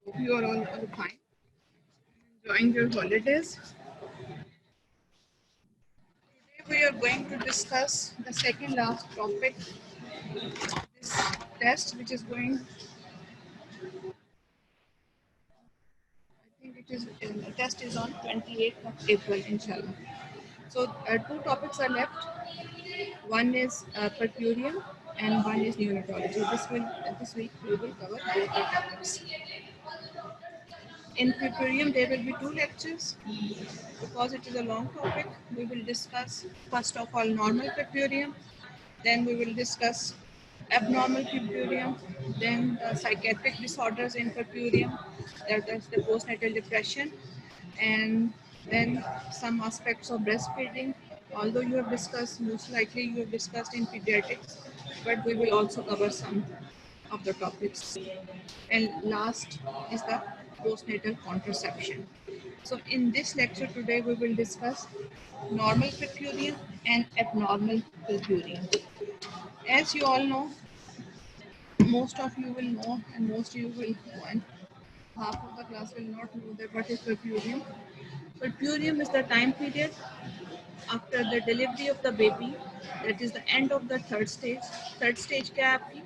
Hope you are all fine, enjoying your holidays. Today we are going to discuss the second last topic, this test, which is going. I think it is the test is on 28th of April, inshallah. So two topics are left. One is percurium and one is neonatology. This week we will cover both the topics. In percurium there will be two lectures. Because it is a long topic, we will discuss first of all normal purpurium, then we will discuss abnormal purpurium, then the psychiatric disorders in purpurium, that is the postnatal depression, and then some aspects of breastfeeding. Although you have discussed, most likely you have discussed in pediatrics, but we will also cover some of the topics. And last is the postnatal contraception. So in this lecture today we will discuss normal purpurium and abnormal purpurium. As you all know, most of you will know and most you will know, and half of the class will not know that what is purpurium. Purpurium is the time period after the delivery of the baby, that is the end of the third stage. Third stage क्या है आपकी?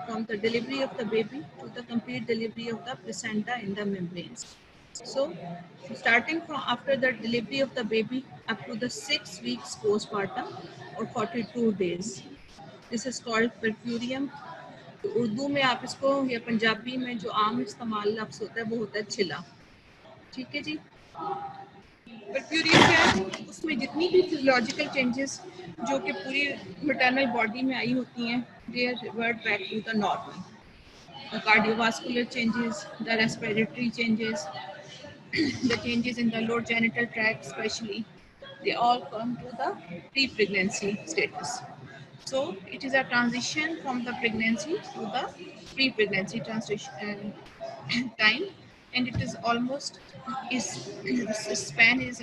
From the delivery of the baby to the complete delivery of the placenta in the membranes. So starting from after the delivery of the baby up to the 6 weeks postpartum or 42 days. This is called purpurium. तो उर्दू में आप इसको या पंजाबी में जो आम इस्तेमाल लफ्ज़ होता है वो होता है छिला. ठीक है जी. परप्यूरिया क्या है? उसमें जितनी भी फिजियोलॉजिकल चेंजेस जो कि पूरी मैटरनल बॉडी में आई होती हैं, they are revert back to the normal. The cardiovascular changes, the respiratory changes, the changes in the lower genital tract especially, they all come to the pre-pregnancy status. So it is a transition from the pregnancy to the pre-pregnancy transition time, and it is almost is the span is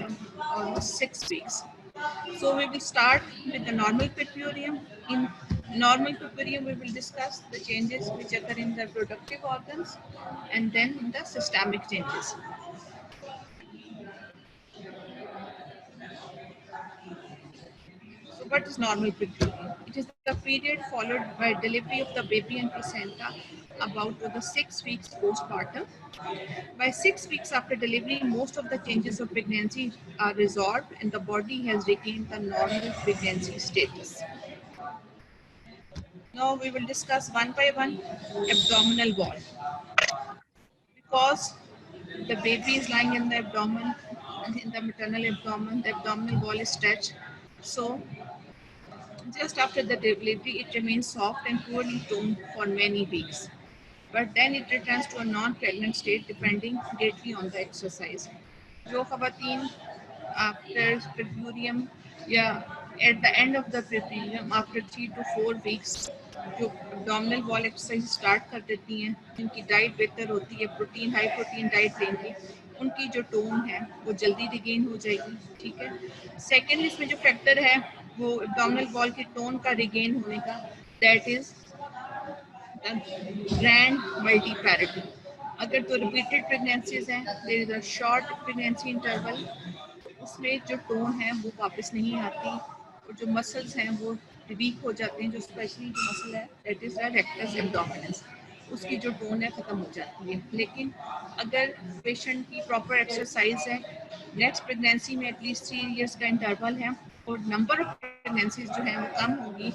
almost 6 weeks. So we will start with the normal purpurium. In normal purpurium, we will discuss the changes which occur in the reproductive organs, and then in the systemic changes. So what is normal purpurium? It is the period followed by delivery of the baby and placenta about to the 6 weeks postpartum. By 6 weeks after delivery, most of the changes of pregnancy are resolved and the body has regained the normal pregnancy status. Now we will discuss one by one abdominal wall. Because the baby is lying in the abdomen, in the maternal abdomen, the abdominal wall is stretched. So just after the delivery, it remains soft and poorly toned for many weeks. But then it returns to a non-pregnant state depending greatly on the exercise. जो ख़वातीन after purpurium या at the end of the purpurium after 3 to 4 weeks जो abdominal wall exercise start कर देती हैं, जिनकी diet बेहतर होती है, प्रोटीन हाई प्रोटीन डाइट लेंगी, उनकी जो टोन है वो जल्दी रिगेन हो जाएगी. ठीक है. सेकेंड इसमें जो फैक्टर है वो एब्डोमिनल वॉल की टोन का रिगेन होने का, दैट इज ग्रैंड मल्टीपैरिटी. अगर तो रिपीटेड प्रेगनेंसीज हैं, there is a short pregnancy interval, उसमें जो टोन है वो वापस नहीं आती और जो मसल्स हैं वो वीक हो जाते हैं. जो स्पेशली जो मसल है that is the rectus abdominis, उसकी जो टोन है ख़त्म हो जाती है. लेकिन अगर पेशेंट की प्रॉपर एक्सरसाइज है, नेक्स्ट प्रेगनेंसी में एटलीस्ट 3 इयर्स का इंटरवल है और नंबर ऑफ प्रेगनेंसीज जो है वो कम होगी,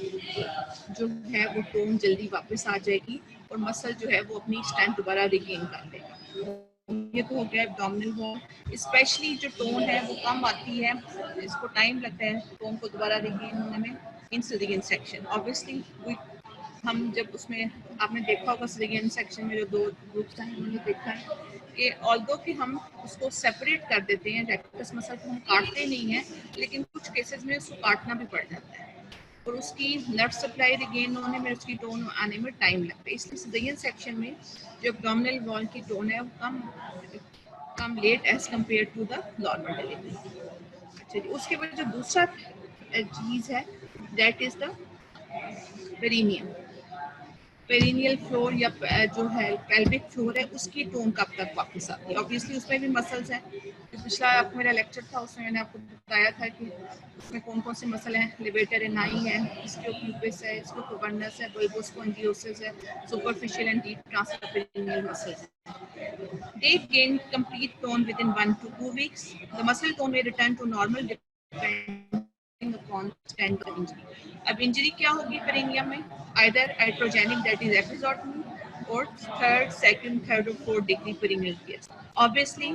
जो है वो टोन जल्दी वापस आ जाएगी और मसल जो है वो अपनी स्ट्रेंथ दोबारा रिगेन कर लेगा. ये तो हो गया एब्डोमिनल वॉल. स्पेशली जो टोन है वो कम आती है, इसको टाइम लगता है टोन को दोबारा रिगेन होने में इन सिजेरियन सेक्शन. ऑब्वियसली हम जब उसमें आपने देखा होगा सिजेरियन सेक्शन में जो दो ग्रुप्स हैं, हमने देखा है कि ऑल्दो कि हम उसको सेपरेट कर देते हैं, रेक्टस मसल को हम काटते नहीं हैं, लेकिन कुछ केसेस में उसको काटना भी पड़ जाता है और उसकी ब्लड सप्लाई रिगेन होने में, उसकी टोन आने में टाइम लगता है. इसलिए सिजेरियन सेक्शन में जो एब्डोमिनल वॉल की टोन है वो कम late as compare to the normal delivery. अच्छा जी. उसके बाद जो दूसरा चीज़ है that is the perineum. Perineal floor या जो है पेल्विक फ्लोर है उसकी टोन कब तक वापस आती है। ऑब्वियसली उसमें भी मसल्स हैं, जो पिछला आपका मेरा लेक्चर था उसमें मैंने आपको बताया था कि उसमें कौन कौन से मसल हैं। लिवेटर एनाई है, स्क्योप्यूबिस है, स्क्योपोवर्नस है, बुल्बोस्पोंजियोसिस है, सुपरफिशियल एंड डीप ट्रांसपेरिनियल मसल्स है। They gain complete tone within 1 to 2 weeks. The muscle tone may return to normal depending upon extent of injury. अब इंजरी क्या होगी पेरिनियम में? Either iatrogenic, that is episiotomy, or third, second, third or fourth degree perineal tears. Obviously,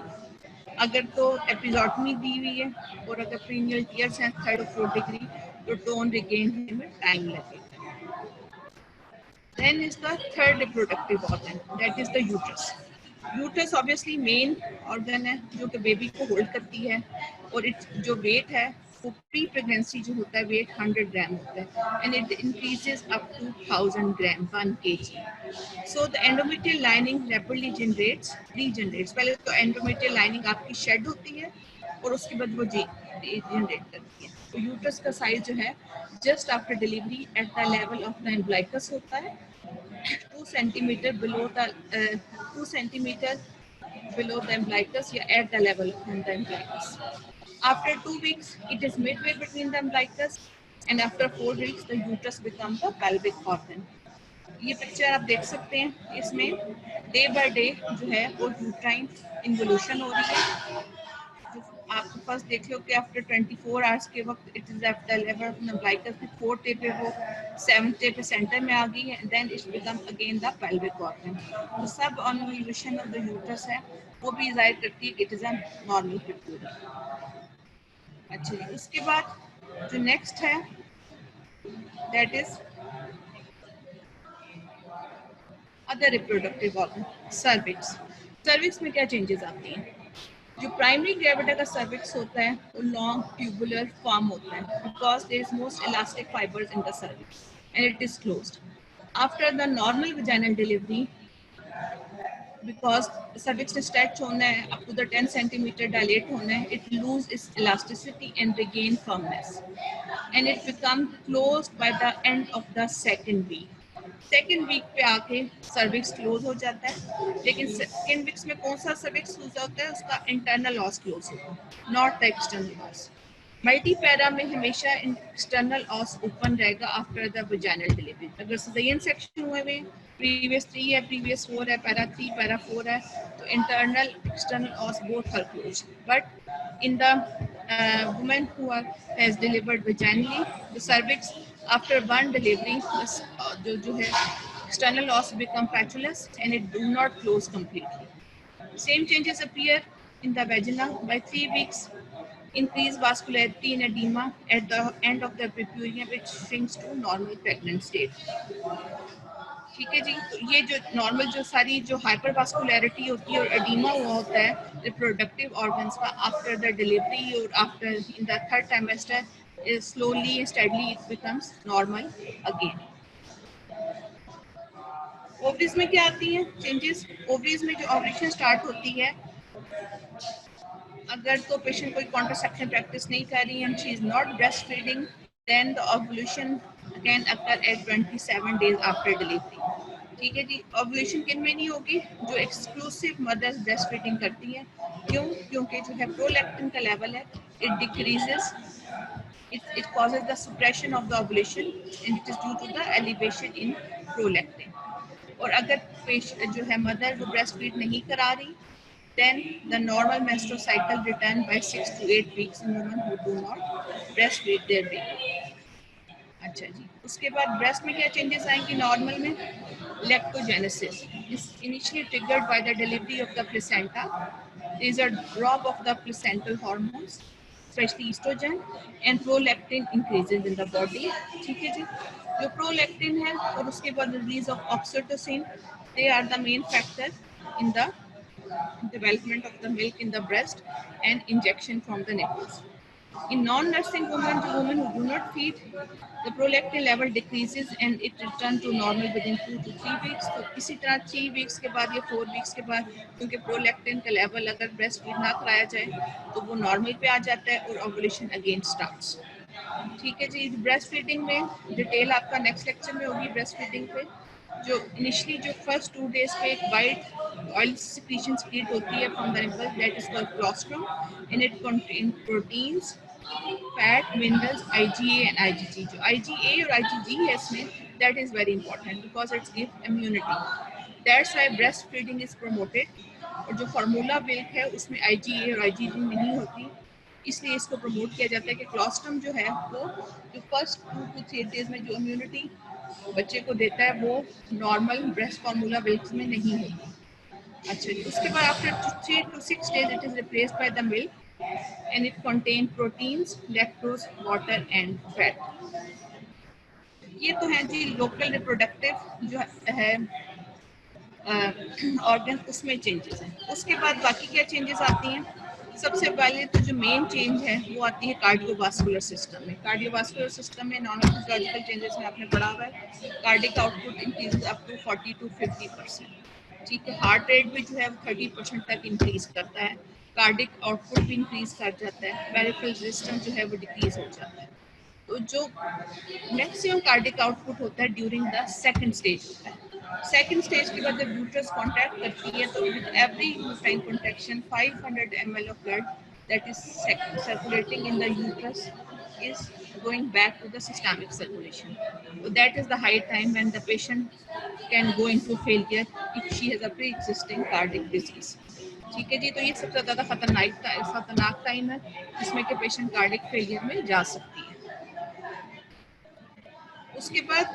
अगर तो एपिजोटमी दी हुई है और अगर पेरिनियल टीयर्स हैं थर्ड और फोर्थ डिग्री, तो टोन रिगेन होने में टाइम लगेगा। Then is the third reproductive organ, that is the uterus. Uterus obviously main organ है जो कि बेबी को होल्ड करती है, और इट जो वेट है वो प्री प्रेगनेंसी जो होता है वेट 100 ग्राम होता है, and it increases up to 1000 gram 1 kg. So the endometrial lining rapidly regenerates. पहले तो एंडोमेट्रियल लाइनिंग आपकी शेड होती है और उसके बाद वो रीजनरेट करती है। तो यूट्रस का साइज जो है just after delivery at the level of the umbilicus होता है, 2 centimeter below the 2 centimeter below the umbilicus, yeah, at the level of the umbilicus. After 2 weeks, it is midway between the umbilicus, and after 4 weeks, the uterus becomes the pelvic organ. ये picture आप देख सकते हैं, इसमें day by day जो है वो uterine involution हो रही है। जो आप फर्स्ट देख लो कि आफ्टर 24 आवर्स के वक्त it is at the level of umbilicus, फिर 4th डे पे वो 7th डे पे सेंटर में आ गई है, then it become again the pelvic organ. तो सब ऑर्गेनाइजेशन ऑफ द यूट्रस है वो भी जाहिर करती है कि it is a normal pituitary. अच्छा जी, उसके बाद जो नेक्स्ट है that is other reproductive organ, cervix. Cervix में क्या चेंजेस आती हैं? जो प्राइमरी ग्रेविटा का सर्विक्स होता है वो लॉन्ग ट्यूबुलर फॉर्म होता है because there is most elastic fibres in the cervix and it is closed. After the normal vaginal delivery, because cervix ने स्ट्रेच होना है up to the 10 centimetre dilate होना है, it lose its elasticity and regain firmness and it become closed by the end of the second week. Second week पे आके cervix close हो जाता है, लेकिन सेकेंड वीक्स में कौन सा सर्विक्स क्लोज होता है? उसका इंटरनल ऑस क्लोज होता है, not the external os. Multipara में हमेशा एक्सटर्नल ऑस ओपन रहेगा आफ्टर द वजाइनल डिलीवरी। अगर सिजेरियन सेक्शन हुए हुए प्रीवियस 3 है, प्रीवियस 4 है, पैरा 3 पैरा 4 है, तो internal external os both are close. But in the woman who has delivered vaginally, the cervix after one delivery, जो है external os become patulous and it do not close completely. Same changes appear in the vagina by 3 weeks. Increased vascularity and edema at the end of the purpura, which shrinks to normal pregnant state. ठीक है जी, तो ये जो normal जो सारी जो हाइपरवास्कुलैरिटी होती है और एडिमा हुआ होता है रिप्रोडक्टिव ऑर्गन्स का आफ्टर द डिलीवरी और after in the third trimester, slowly steadily it becomes normal again. Ovaries में क्या आती हैं चेंजेस? ओवरीज में जो ओवुलेशन स्टार्ट होती है, अगर तो पेशेंट कोई कॉन्ट्रासेप्शन प्रैक्टिस नहीं कर रही है, she is not breast feeding, then the ovulation can occur at 27 days after delivery. ठीक है जी, ओवुलेशन किन में नहीं होगी? जो एक्सक्लूसिव मदर्स ब्रेस्ट फीडिंग करती हैं। क्यों? क्योंकि जो है प्रोलैक्टिन का लेवल है it decreases, it causes the suppression of the ovulation and it is due to the elevation in prolactin. और अगर पेशेंट जो है मदर वो ब्रेस्ट फीड नहीं करा रही, then the normal menstrual cycle return by 6 to 8 weeks in women who do not breastfeed their baby. अच्छा जी, उसके बाद ब्रेस्ट में क्या चेंजेस आएंगे? नॉर्मल में lactogenesis is initially triggered by the delivery of the placenta. There is a drop of the placental hormones, especially estrogen, and prolactin increases in the body. ठीक है जी, जो prolactin है और उसके बाद release of oxytocin, they are the main factor in the development of the milk in the breast and injection from the nipples. In non-nursing women, the women who do not feed, the prolactin level decreases and it returns to normal within 2 to 3 weeks. तो इसी तरह 3 weeks के बाद या 4 weeks के बाद, क्योंकि prolactin का लेवल अगर ब्रेस्ट फीड ना कराया जाए तो वो नॉर्मल पे आ जाता है और ओवुलेशन अगेन स्टार्ट्स। ठीक है जी, ब्रेस्ट फीडिंग में डिटेल आपका नेक्स्ट लेक्चर में होगी ब्रेस्ट फीडिंग पे। जो इनिशियली जो फर्स्ट 2 days पे एक वाइट ऑयल सिक्रीशन क्रिएट होती है from the nipple, that is called colostrum, and it contain proteins, fat, minerals, IgA and IgG. जो IgA और IgG है इसमें, that is very important because it's give immunity, that's why breast feeding is promoted. और जो formula milk है उसमें IgA और IgG नहीं होती, इसलिए इसको प्रमोट किया जाता है कि क्लोस्ट्रम जो है वो जो फर्स्ट 2 to 3 days में जो इम्यूनिटी बच्चे को देता है वो नॉर्मल ब्रेस्ट फार्मूला मिल्क में नहीं होती। अच्छा जी, उसके बाद after 3 to 6 days it is replaced by the milk and it contain proteins, lactose, water and fat. ये तो है जी लोकल रिप्रोडक्टिव जो है ऑर्गन, उसमें चेंजेस हैं। उसके बाद बाकी क्या चेंजेस आती हैं? सबसे पहले तो जो मेन चेंज है वो आती है कार्डियोवास्कुलर सिस्टम में। कार्डियोवास्कुलर सिस्टम में नॉन फिजियोलॉजिकल चेंजेस में आपने पढ़ा हुआ है, cardiac output increase up to 40 to 50%। ठीक है, हार्ट रेट भी जो है वो 30% तक इंक्रीज करता है, कार्डिक आउटपुट भी इंक्रीज कर जाता है, पेरिफेरल रेजिस्टेंस जो है वो डिक्रीज हो जाता है। तो जो मैक्सिमम कार्डिक आउटपुट होता है ड्यूरिंग द सेकंड स्टेज होता है। सेकंड स्टेज के बाद जब यूट्रस कॉन्टैक्ट करती है तो with every uterine contraction 500 ml of blood that is circulating in the uterus is going back to the systemic circulation. So that is the high time when the patient can go into failure if she has a pre-existing cardiac disease. ठीक है जी, तो ये सबसे ज़्यादा खतरनाक time है जिसमें कि पेशेंट कार्डिक फेलियर में जा सकती है। उसके बाद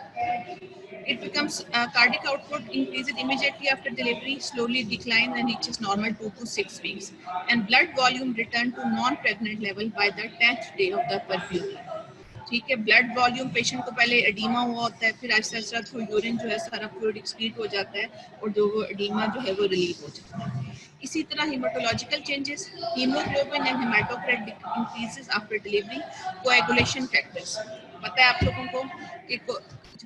it becomes cardiac output increases immediately after delivery, slowly declines and reaches normal 2 to 6 weeks, and blood volume return to non-pregnant level by the 10th day of the perfusion. ठीक है, blood volume patient को पहले edema हुआ होता है, फिर Aahista Aahista through urine जो है सारा फ्लूइड एक्सक्रीट हो जाता है और जो वो एडीमा जो है वो रिलीव हो जाता है। इसी तरह haematological changes, haemoglobin and haematocrit increases after delivery, coagulation factors. पता है आप लोगों को कि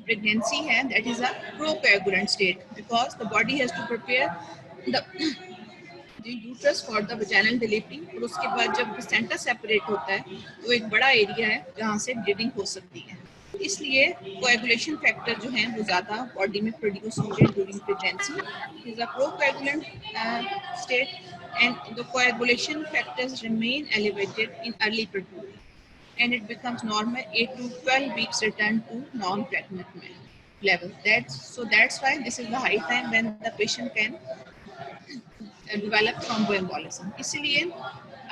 प्रेगनेंसी है that is a procoagulant state because the body has to prepare the uterus for the vaginal delivery. और उसके बाद जब प्लेसेंटा सेपरेट होता है तो एक बड़ा एरिया है जहाँ से ब्लीडिंग हो सकती है, इसलिए कोएगुलेशन फैक्टर जो हैं वो ज़्यादा बॉडी में प्रोड्यूस होते हैं during pregnancy. Is a procoagulant state and the coagulation factors remain elevated in early pregnancy and it becomes normal 8 to 12 weeks return to non-pregnant level. That's why this is the high time when the patient can develop thromboembolism. इसलिए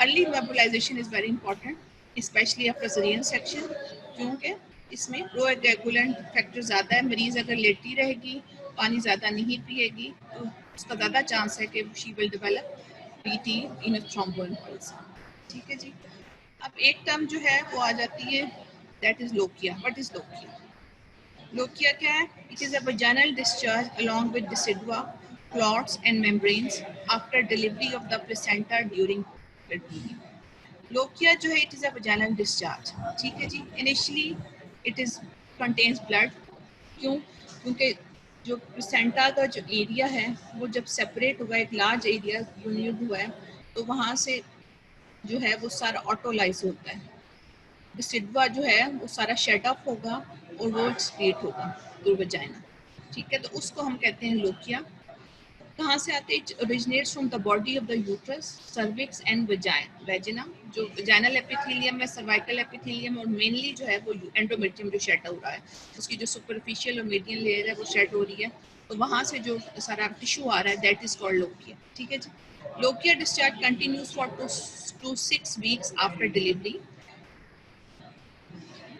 early mobilization is very important, especially after cesarean section, क्योंकि इसमें प्रोएगुलेंट factor ज़्यादा है। मरीज अगर लेटी रहेगी, पानी ज़्यादा नहीं पिएगी तो उसका ज़्यादा चांस है कि she will develop PT in thromboembolism. ठीक है जी, अब एक टर्म जो है वो आ जाती है that is lochia. What is lochia? Lochia क्या है? It is a vaginal discharge along with decidua, clots and membranes after delivery of the placenta during pregnancy. Lochia जो है it is a vaginal discharge। ठीक है जी, initially it is contains blood. क्यों? क्योंकि जो प्लेसेंटा का जो एरिया है वो जब सेपरेट हुआ, एक लार्ज एरिया यूनिट हुआ है, तो वहाँ से जो है वो सारा ऑटोलाइज होता है, डिसिडवा जो है वो सारा शेड ऑफ होगा और वो एक्सक्रीट होगा थ्रू वजाइना। ठीक है, तो उसको हम कहते हैं लोकिया। कहाँ से आते हैं? Originates from the body of the uterus, cervix and vagina. जो वजाइनल एपिथेलियम है, सर्वाइकल एपिथेलियम और मेनली जो है वो एंडोमेट्रियम जो शेड हो रहा है, उसकी जो सुपरफिशियल और मीडियन लेयर है वो शेड हो रही है, तो वहाँ से जो सारा टिश्यू आ रहा है दैट इज कॉल्ड लोकिया। ठीक है जी, lochia discharge continues for 2 to 6 weeks after delivery.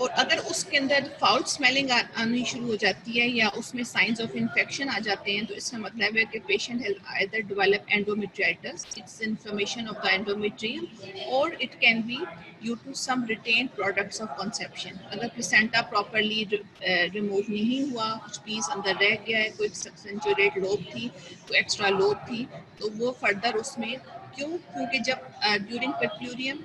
और अगर उसके अंदर फाउल स्मेलिंग आनी शुरू हो जाती है या उसमें साइंस ऑफ इन्फेक्शन आ जाते हैं तो इसका मतलब है कि patient has either develop endometritis, it's inflammation of the endometrium, और it can be due to some retained products of conception. अगर प्लेसेंटा प्रॉपरली रिमूव नहीं हुआ, कुछ पीस अंदर रह गया है, कोई सेंचुरेट लोब थी, कोई एक्स्ट्रा लोब थी, तो वो फर्दर उसमें क्यों? क्योंकि जब ड्यूरिंग पेक्यूरियम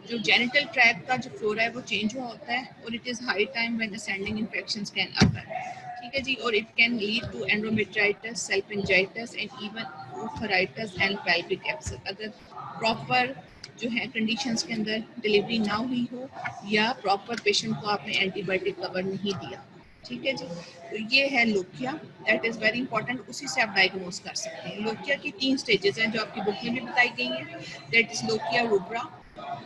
जो जेनिटल ट्रैक का जो फ्लोरा है वो चेंज हुआ होता है और it is high time when ascending infections can occur. ठीक है जी, और it can lead to endometritis, salpingitis and even oophoritis and pelvic abscess. अगर प्रॉपर जो है कंडीशंस के अंदर डिलीवरी ना हुई हो या प्रॉपर पेशेंट को आपने एंटीबायोटिक कवर नहीं दिया। ठीक है जी। तो ये है lochia, that is very important, उसी से आप डायग्नोज कर सकते हैं। लोकिया की 3 स्टेजेस हैं जो आपकी बुक में भी बताई गई हैं, that is lochia rubra,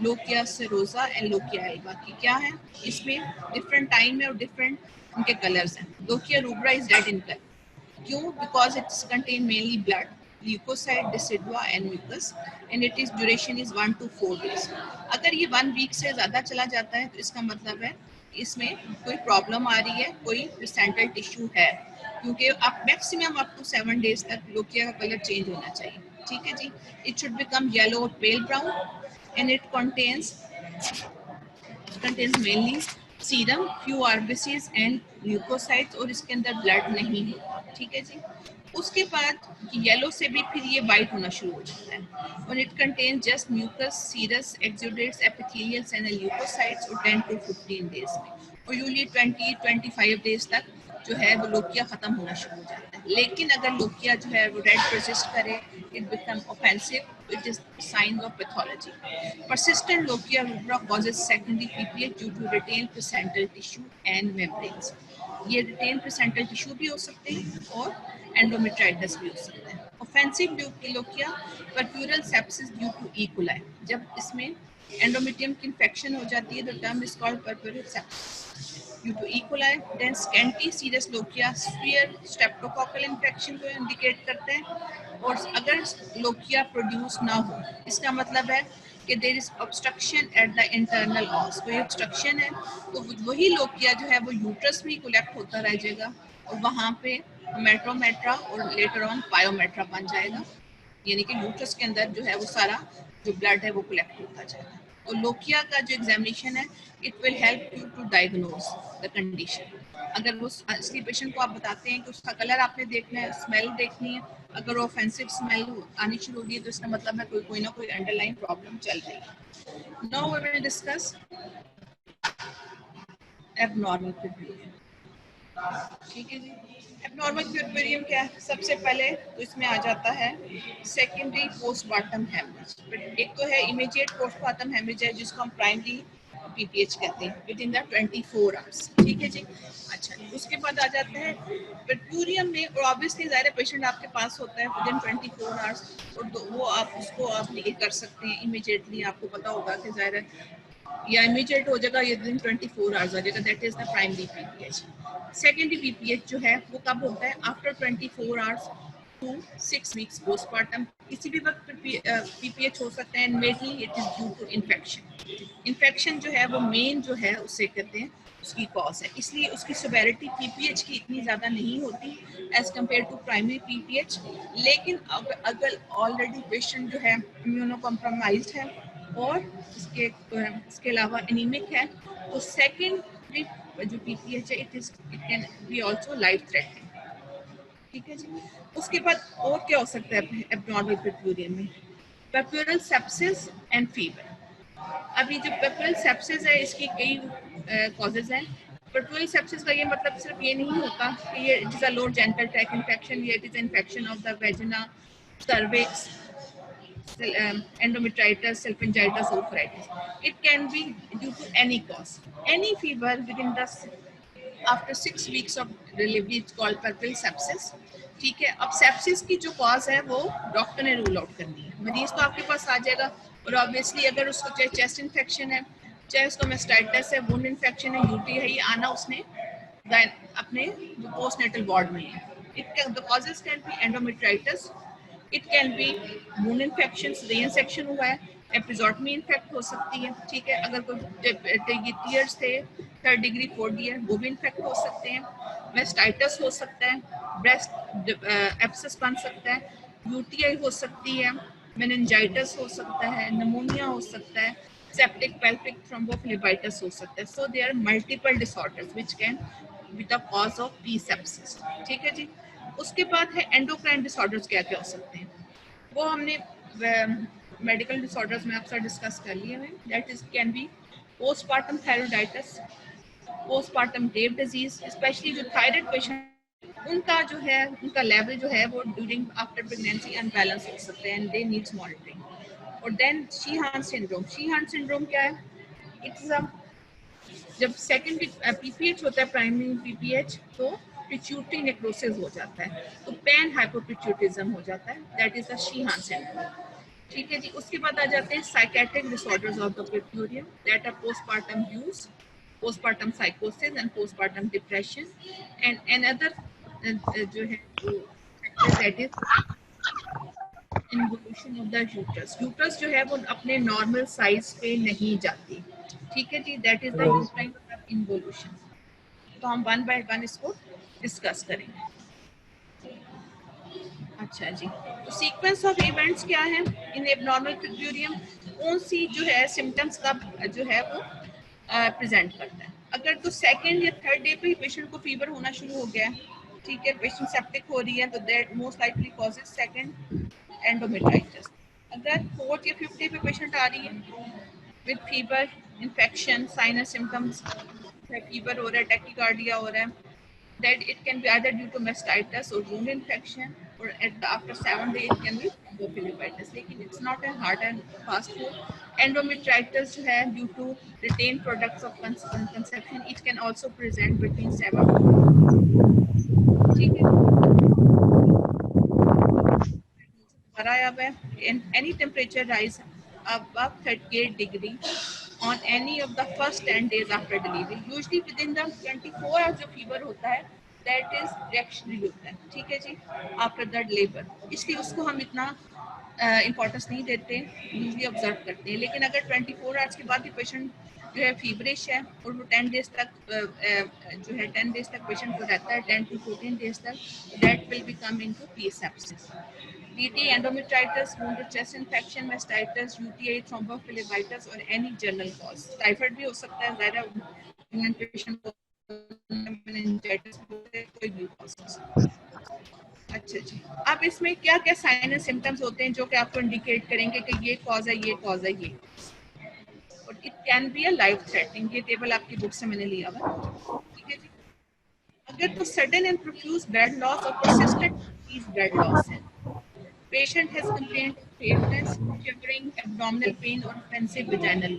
lochia सेरोजा एंड लोकिया एल्बा। की क्या है, इसमें डिफरेंट टाइम है और डिफरेंट उनके कलर्स हैं। Lochia rubra is red in colour, क्यों? Because it's contain mainly blood, leukocyte, decidua and mucus and it is duration is 1 to 4 days. अगर ये 1 वीक से ज़्यादा चला जाता है तो इसका मतलब है इसमें कोई प्रॉब्लम आ रही है, कोई प्लेसेंटल टिश्यू है, क्योंकि आप मैक्सिमम अप टू 7 डेज तक लोकिया का कलर चेंज होना चाहिए। ठीक है जी। इट शुड बिकम येलो और pale brown and it contains mainly serum, few RBCs and leucocytes, और इसके अंदर ब्लड नहीं होता। ठीक है जी। उसके बाद येलो से भी फिर ये वाइट होना शुरू हो जाता है और it contain just mucus, serous, exudates, epithelials and leucocytes, और 10 to 15 डेज में, और यूजली 20-25 डेज तक जो है वो लोकिया खत्म होना शुरू हो जाता है। लेकिन अगर लोकिया जो है वो रेड परसिस्ट करे, it become offensive, it is sine of pathology. Persistent lochia rubra causes secondary PPH due to retained placental tissue and membranes. ये रिटेन प्लेसेंटल टिश्यू भी हो सकते हैं और एंडोमेट्राइटिस भी हो सकता है। Offensive lochia puerperal sepsis due to E coli, जब इसमें एंडोमेट्रियम की इन्फेक्शन हो जाती है, the term is called puerperal sepsis due to E coli. Then scanty serious lochia sphere streptococcal infection को इंडिकेट करते हैं। और अगर लोकिया प्रोड्यूस ना हो, इसका मतलब है कि there is obstruction at the internal walls, कोई ऑब्स्ट्रक्शन है, तो वही लोकिया जो है वो यूट्रस में कलेक्ट होता रह जाएगा और वहाँ पे मेट्रोमेट्रा और लेटर ऑन पायोमेट्रा बन जाएगा, यानी कि यूट्रस के अंदर जो है वो सारा जो ब्लड है वो कलेक्ट होता जाएगा। तो लोकिया का जो एग्जामिनेशन है, it will help you to diagnose the condition. अगर वो असली पेशेंट को आप बताते हैं कि उसका कलर आपने देखना है, स्मेल देखनी है, अगर वो ऑफेंसिव स्मेल आनी शुरू होगी तो इसका मतलब है कोई ना कोई अंडरलाइन प्रॉब्लम चल रही है। Now we will discuss abnormal pituitary. ठीक है जी। एबनॉर्मल पिट्यूटरियम क्या है? सबसे पहले तो इसमें आ जाता है सेकेंडरी पोस्टमार्टम हेमरेज। एक तो है इमीडिएट पोस्टमार्टम हेमरेज है जिसको हम प्राइमरी पीपीएच कहते हैं विद इन द 24 आवर्स। ठीक है जी। अच्छा, उसके बाद आ जाता है पिट्यूटरियम में, और ऑब्वियसली ज़ाहिर पेशेंट आपके पास होता है विद इन 24 आवर्स, और वो आप उसको आप ये कर सकते हैं इमीडिएटली। आपको पता होगा कि ज़ाहिर या इमीडिएट हो जाएगा, ये दिन 24 आवर्स आ जाएगा, that is the primary PPH. Secondary PPH जो है वो कब होता है? After 24 hours to 6 weeks postpartum. किसी भी वक्त पीपीएच हो सकता है, mainly it is due to infection. Infection जो है वो मेन जो है उससे कहते हैं उसकी कॉज है, इसलिए उसकी सिवियरिटी पीपीएच की इतनी ज़्यादा नहीं होती as compare to primary PPH. लेकिन अगर ऑलरेडी पेशेंट जो है इम्यूनो कॉम्प्रोमाइज्ड है और इसके अलावा एनीमिक है, तो सेकेंडरी जो पीपीएच है it can be also life threatening. ठीक है जी। उसके बाद और क्या हो सकता है एबनॉर्मल पिट्यूटरियम में? पेप्यूरल सेप्सिस एंड फीवर। अभी जो पेप्यूरल सेप्सिस है इसकी कई कॉजेज हैं। पेप्यूरल सेप्सिस का ये मतलब सिर्फ ये नहीं होता कि ये it is a lower genital tract infection, ये it is infection of the vagina, cervix, endometritis, salpingitis, oophorytis. It can be due to any cause. Any fever within the after 6 weeks of delivery is called puerperal sepsis. ठीक है। अब sepsis की जो cause है वो doctor ने rule out करनी है। मरीज तो आपके पास आ जाएगा और ऑब्वियसली अगर उसको चाहे चेस्ट इन्फेक्शन है, चाहे उसको मेस्टाइटिस है, वुंड इन्फेक्शन है, यूटीआई आना उसने अपने जो पोस्टनेटल वार्ड में है। It can the causes can be endometritis, it can B wound infection, rain section हुआ है, एपिजोटमी इन्फेक्ट हो सकती है। ठीक है। अगर कोई टीयर्स थे 3rd डिग्री 4th ईयर, वो भी इन्फेक्ट हो सकते हैं। मेस्टाइटिस हो सकता है, ब्रेस्ट एब्सेस बन सकता है, यूटीआई हो सकती है, मेनिंजाइटिस हो सकता है, निमोनिया हो सकता है, सेप्टिक पेल्विक थ्रोम्बोफ्लेबाइटिस हो सकता है। So there are multiple disorders which can be the cause of P sepsis. ठीक है जी। उसके बाद है एंडोक्राइन डिसऑर्डर्स। क्या क्या हो सकते हैं वो हमने मेडिकल डिसऑर्डर्स में आपसे डिस्कस कर लिए हैं। That is can be postpartum thyroiditis, postpartum grave disease, specially जो थायराइड पेशेंट उनका जो है उनका लेवल जो है वो ड्यूरिंग आफ्टर प्रेगनेंसी अनबैलेंस हो सकते हैं एंड दे नीड्स मॉनिटरिंग। और then Sheehan syndrome. Sheehan syndrome क्या है? इट्स अ जब सेकेंडरी पीपीएच होता है, प्राइमरी पीपीएच, तो पिट्यूटरी नेक्रोसिस हो जाता है, तो पैन हाइपोपिट्यूटिज्म हो जाता है, that is the Sheehan syndrome. ठीक है जी। उसके बाद आ जाते हैं psychiatric disorders of the puerperium, that are postpartum blues, postpartum psychosis and postpartum depression, and another जो है वो factor that is involution of the uterus. uterus जो है वो अपने normal size पे नहीं जाती, ठीक है जी, that is the uterine involution। तो हम वन बाय वन इसको डिस्कस करेंगे। अच्छा जी, तो सीक्वेंस ऑफ इवेंट्स क्या है इन एबनॉर्मल पिट्यूरियम, कौन सी जो है सिम्टम्स का जो है वो प्रेजेंट करता है। अगर तो सेकंड या थर्ड डे पे ही पेशेंट को फीवर होना शुरू हो गया है, ठीक है, पेशेंट सेप्टिक हो रही है, तो that most likely causes second endometritis. अगर फोर्थ या फिफ्थ डे पे पेशेंट आ रही है with fever, infection, sinus symptoms, fever हो रहा है, टैकीकार्डिया हो रहा है, that it can be either due to mastitis or wound infection, or after 7 days it can be endophilipitis, लेकिन it's not a hard and fast rule। endometritis जो है due to retained products of conception, it can also present between 7 to, ठीक है, आया हुआ है, and any temperature rise above 38 degree on any of the first 10 days after delivery, usually within the 24 hours जो fever होता है that is reactionary होता है, ठीक है जी, after the labor, इसलिए उसको हम इतना इम्पोर्टेंस नहीं देते, यूजली ऑब्जर्व करते हैं। लेकिन अगर 24 आवर्स के बाद भी पेशेंट जो है फीवरिश है और वो 10 डेज तक जो है 10 डेज तक पेशेंट को रहता है, 10 to 14 डेज तक, that will become into sepsis. DT, endometritis, wounded chest infection, mastitis, UTI, thrombophlebitis और any general cause। टाइफाइड भी हो सकता है, ज़्यादा पेशेंट को meningitis कोई भी causes। अच्छा जी, अब इसमें क्या क्या साइन एंड सिम्टम्स होते हैं जो कि आपको इंडिकेट करेंगे कि ये कॉज है, ये कॉज है, ये, और it can be a life threatening. ये टेबल आपकी बुक से मैंने लिया हुआ, ठीक है जी। अगर तो sudden and profuse blood loss और परसिस्टेंट ब्लड लॉस है, patient has complained of faintness, shivering, abdominal pain or offensive vaginal,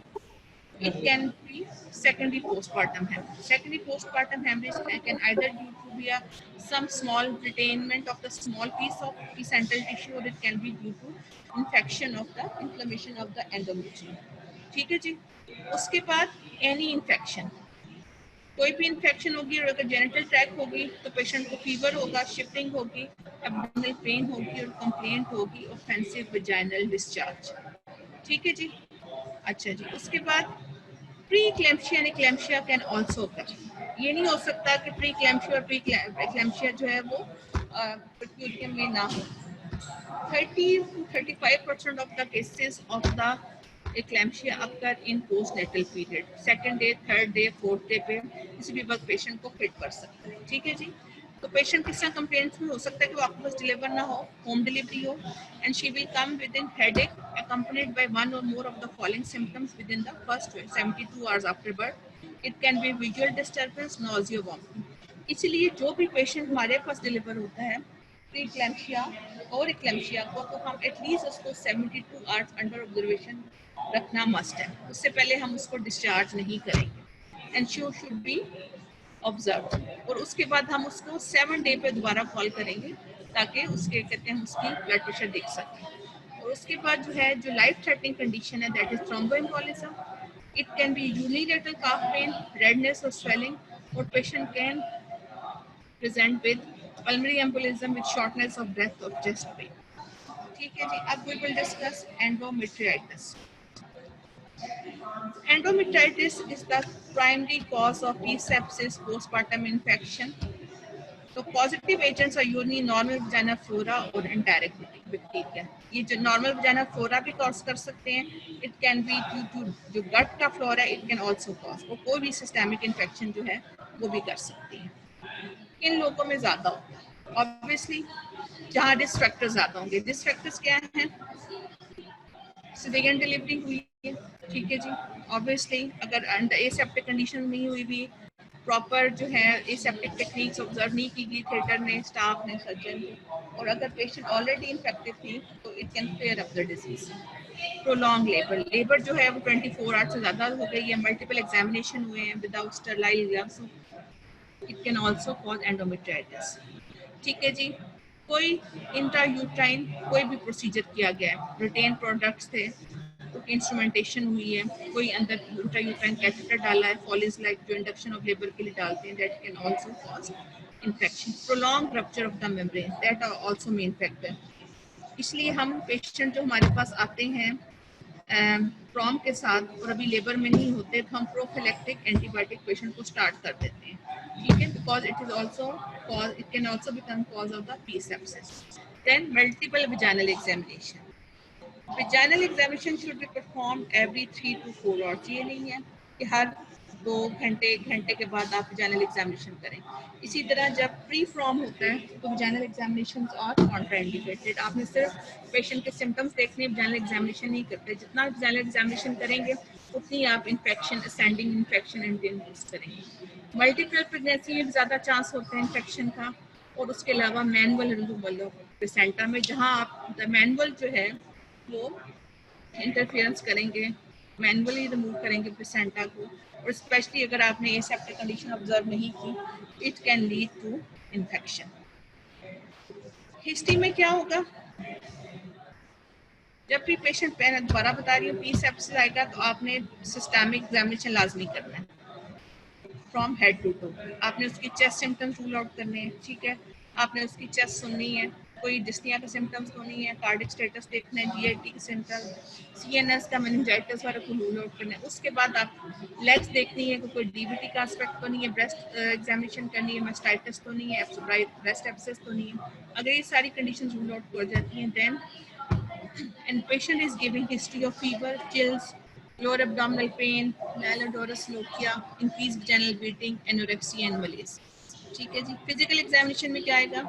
it can be secondary postpartum hemorrhage। Secondary postpartum hemorrhage can either due to be a some small retainment of the small piece of placental tissue, or it can be due to infection of the inflammation of the endometrium, ठीक है जी। उसके बाद any infection, कोई भी infection होगी और अगर जेनिटल ट्रैक होगी तो पेशेंट को फीवर होगा, शिफ्टिंग होगी, एब्डोमिनल पेन होगी और कंप्लेंट होगी ऑफेंसिव वेजाइनल डिस्चार्ज, ठीक है जी। अच्छा जी, उसके बाद प्री क्लैम्पशिया एंड एक्लैम्पशिया कैन आल्सो अकर। ये नहीं हो सकता कि प्री क्लैम्पशिया और प्री एक्लैम्पशिया जो है वो पिट्यूटरी में ना हो। 30 to 35% of the cases of the eclampsia occur in postnatal period, second day, third day, fourth day पे किसी भी वक्त पेशेंट को फिट कर सकता है, ठीक है जी। तो पेशेंट किस तरह कंप्लेंट्स में हो सकता है कि वो आपके पास डिलीवर ना हो, होम डिलीवरी हो, and she will come with in headache accompanied by one or more of the following symptoms within the first 72 hours after birth। it can be visual disturbance, nausea, vomiting। इसलिए जो भी patient हमारे पास deliver होता है प्रीक्लैम्पशिया और एक्लैम्पशिया को, तो हम एटलीस्ट उसको 72 आवर्स अंडर ऑब्जर्वेशन रखना मस्ट है, उससे पहले हम उसको डिस्चार्ज नहीं करेंगे, and she should be observe. और उसके बाद हम उसको 7 डे पे दोबारा कॉल करेंगे ताकि उसके कहते हैं उसकी ब्लड प्रेशर देख सकें। और उसके बाद जो है जो लाइफ थ्रेटनिंग कंडीशन है that is thromboembolism. It can be unilateral calf pain, redness और स्वेलिंग, और patient can present with pulmonary embolism with shortness of breath or chest pain, ठीक है जी। अब we will discuss endometritis। Endometritis is the primary cause of sepsis, postpartum infection। तो positive agents are usually normal vagina flora और enteric bacteria। ये जो normal vagina flora भी cause कर सकते हैं, it can be due to जो gut का flora, it can also cause, और कोई भी सिस्टेमिक इन्फेक्शन जो है वो भी कर सकती है। इन लोगों में ज्यादा होता है ऑब्वियसली जहाँ रिस्क फैक्टर ज्यादा होंगे। रिस्क फैक्टर्स क्या हैं? सिजेरियन डिलीवरी हुई है, ठीक है जी, ऑब्वियसली अगर एसेप्टिक कंडीशन नहीं हुई भी, प्रॉपर जो है एसेप्टिक टेक्निक्स ऑब्जर्व नहीं की गई थिएटर ने, स्टाफ ने, सर्जन ने, और अगर पेशेंट ऑलरेडी इन्फेक्टेड थी तो it can flare up the disease. Prolong labour जो है वो 24 आवर्स से ज़्यादा हो गई है, मल्टीपल एग्जामिनेशन हुए हैं without sterile gloves, it can also cause endometritis. ठीक है जी। कोई इंट्रायूट्राइन कोई भी प्रोसीजर किया गया है, रिटेन प्रोडक्ट्स थे, कोई इंस्ट्रूमेंटेशन हुई है, कोई अंदर इंट्रायूट्राइन कैथेटर डाला है, फॉलिस लाइक जो इंडक्शन ऑफ लेबर के लिए डालते हैं, that can also cause infection. Prolong rupture of the membrane, that are also main factor. इसलिए हम पेशेंट जो हमारे पास आते हैं प्रॉम के साथ और अभी लेबर में नहीं होते, तो हम प्रोफिलैक्टिक एंटीबायोटिक पेशेंट को स्टार्ट कर देते हैं, ठीक है, because it is also cause, it can also become cause of the P sepsis. Then multiple vaginal examination, vaginal examination should be perform every 3 to 4 hours. ये नहीं है कि हर 2 घंटे 1 घंटे के बाद आप विजाइनल एग्जामिनेशन करें। इसी तरह जब प्री फ्रॉम होता है तो विजाइनल एग्जामिनेशन आर कॉन्ट्राइंडिकेटेड। आपने सिर्फ पेशेंट के सिम्टम्स देखने विजाइनल एग्जामिनेशन नहीं करते, जितना विजाइनल एग्जामिनेशन करेंगे उतनी आप इन्फेक्शन, असेंडिंग इन्फेक्शन इंड्यूस करेंगे। मल्टीपल प्रेगनेंसी में ज़्यादा चांस होते हैं इन्फेक्शन का, और उसके अलावा मैनुअल रिमूवल ऑफ प्लेसेंटा में, जहाँ आप मैनुअल जो है वो इंटरफेरेंस करेंगे, मैनुअली रिमूव करेंगे प्लेसेंटा को, और स्पेशली अगर आपने एसेप्टिक कंडीशन ऑब्जर्व नहीं की, it can lead to infection. History में क्या होगा, जब भी पेशेंट, मैं दोबारा बता रही हूँ, पी सेप्सिस आएगा तो आपने सिस्टमिक एग्जामिनेशन लाजमी करना है फ्रॉम हेड टू टो। आपने उसकी चेस्ट सिम्टम्स रूल आउट करने हैं, ठीक है, आपने उसकी चेस्ट सुननी है, कोई डिस्निया का सिम्टम्स तो नहीं है, कार्डिक स्टेटस देखना है, जीआईटी के सिम्टम, सीएनएस का मेनिंजाइटिस वाला को रूल आउट करना है। उसके बाद आप लेग्स देखनी है कि कोई डीबीटी का एस्पेक्ट तो नहीं है, ब्रेस्ट एग्जामिनेशन करनी है, मेस्टाइटिस तो नहीं है, ब्रेस्ट एब्सेस तो नहीं है। अगर ये सारी कंडीशन रूल आउट हो जाती हैं, then and patient is giving history of fever, chills, lower abdominal pain, malodorous lochia, increased vaginal bleeding, anorexia and malaise. ठीक है जी। फिजिकल एग्जामिनेशन में क्या आएगा,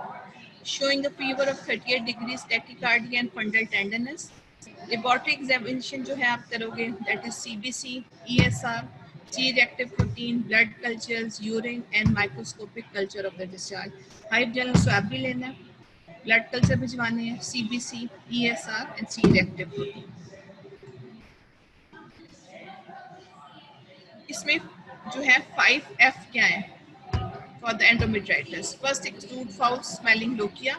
showing a fever of 38 degrees, tachycardia and fundal tenderness. Laboratory examination जो है आप करोगे, that is CBC, ESR, C reactive protein, blood cultures, urine and microscopic culture of the discharge. Hype general swab भी लेना है, ब्लड कल्चर भिजवाने हैं, CBC, ESR and C reactive protein. इसमें जो है 5F क्या है for the endometritis. First, exclude foul smelling lochia,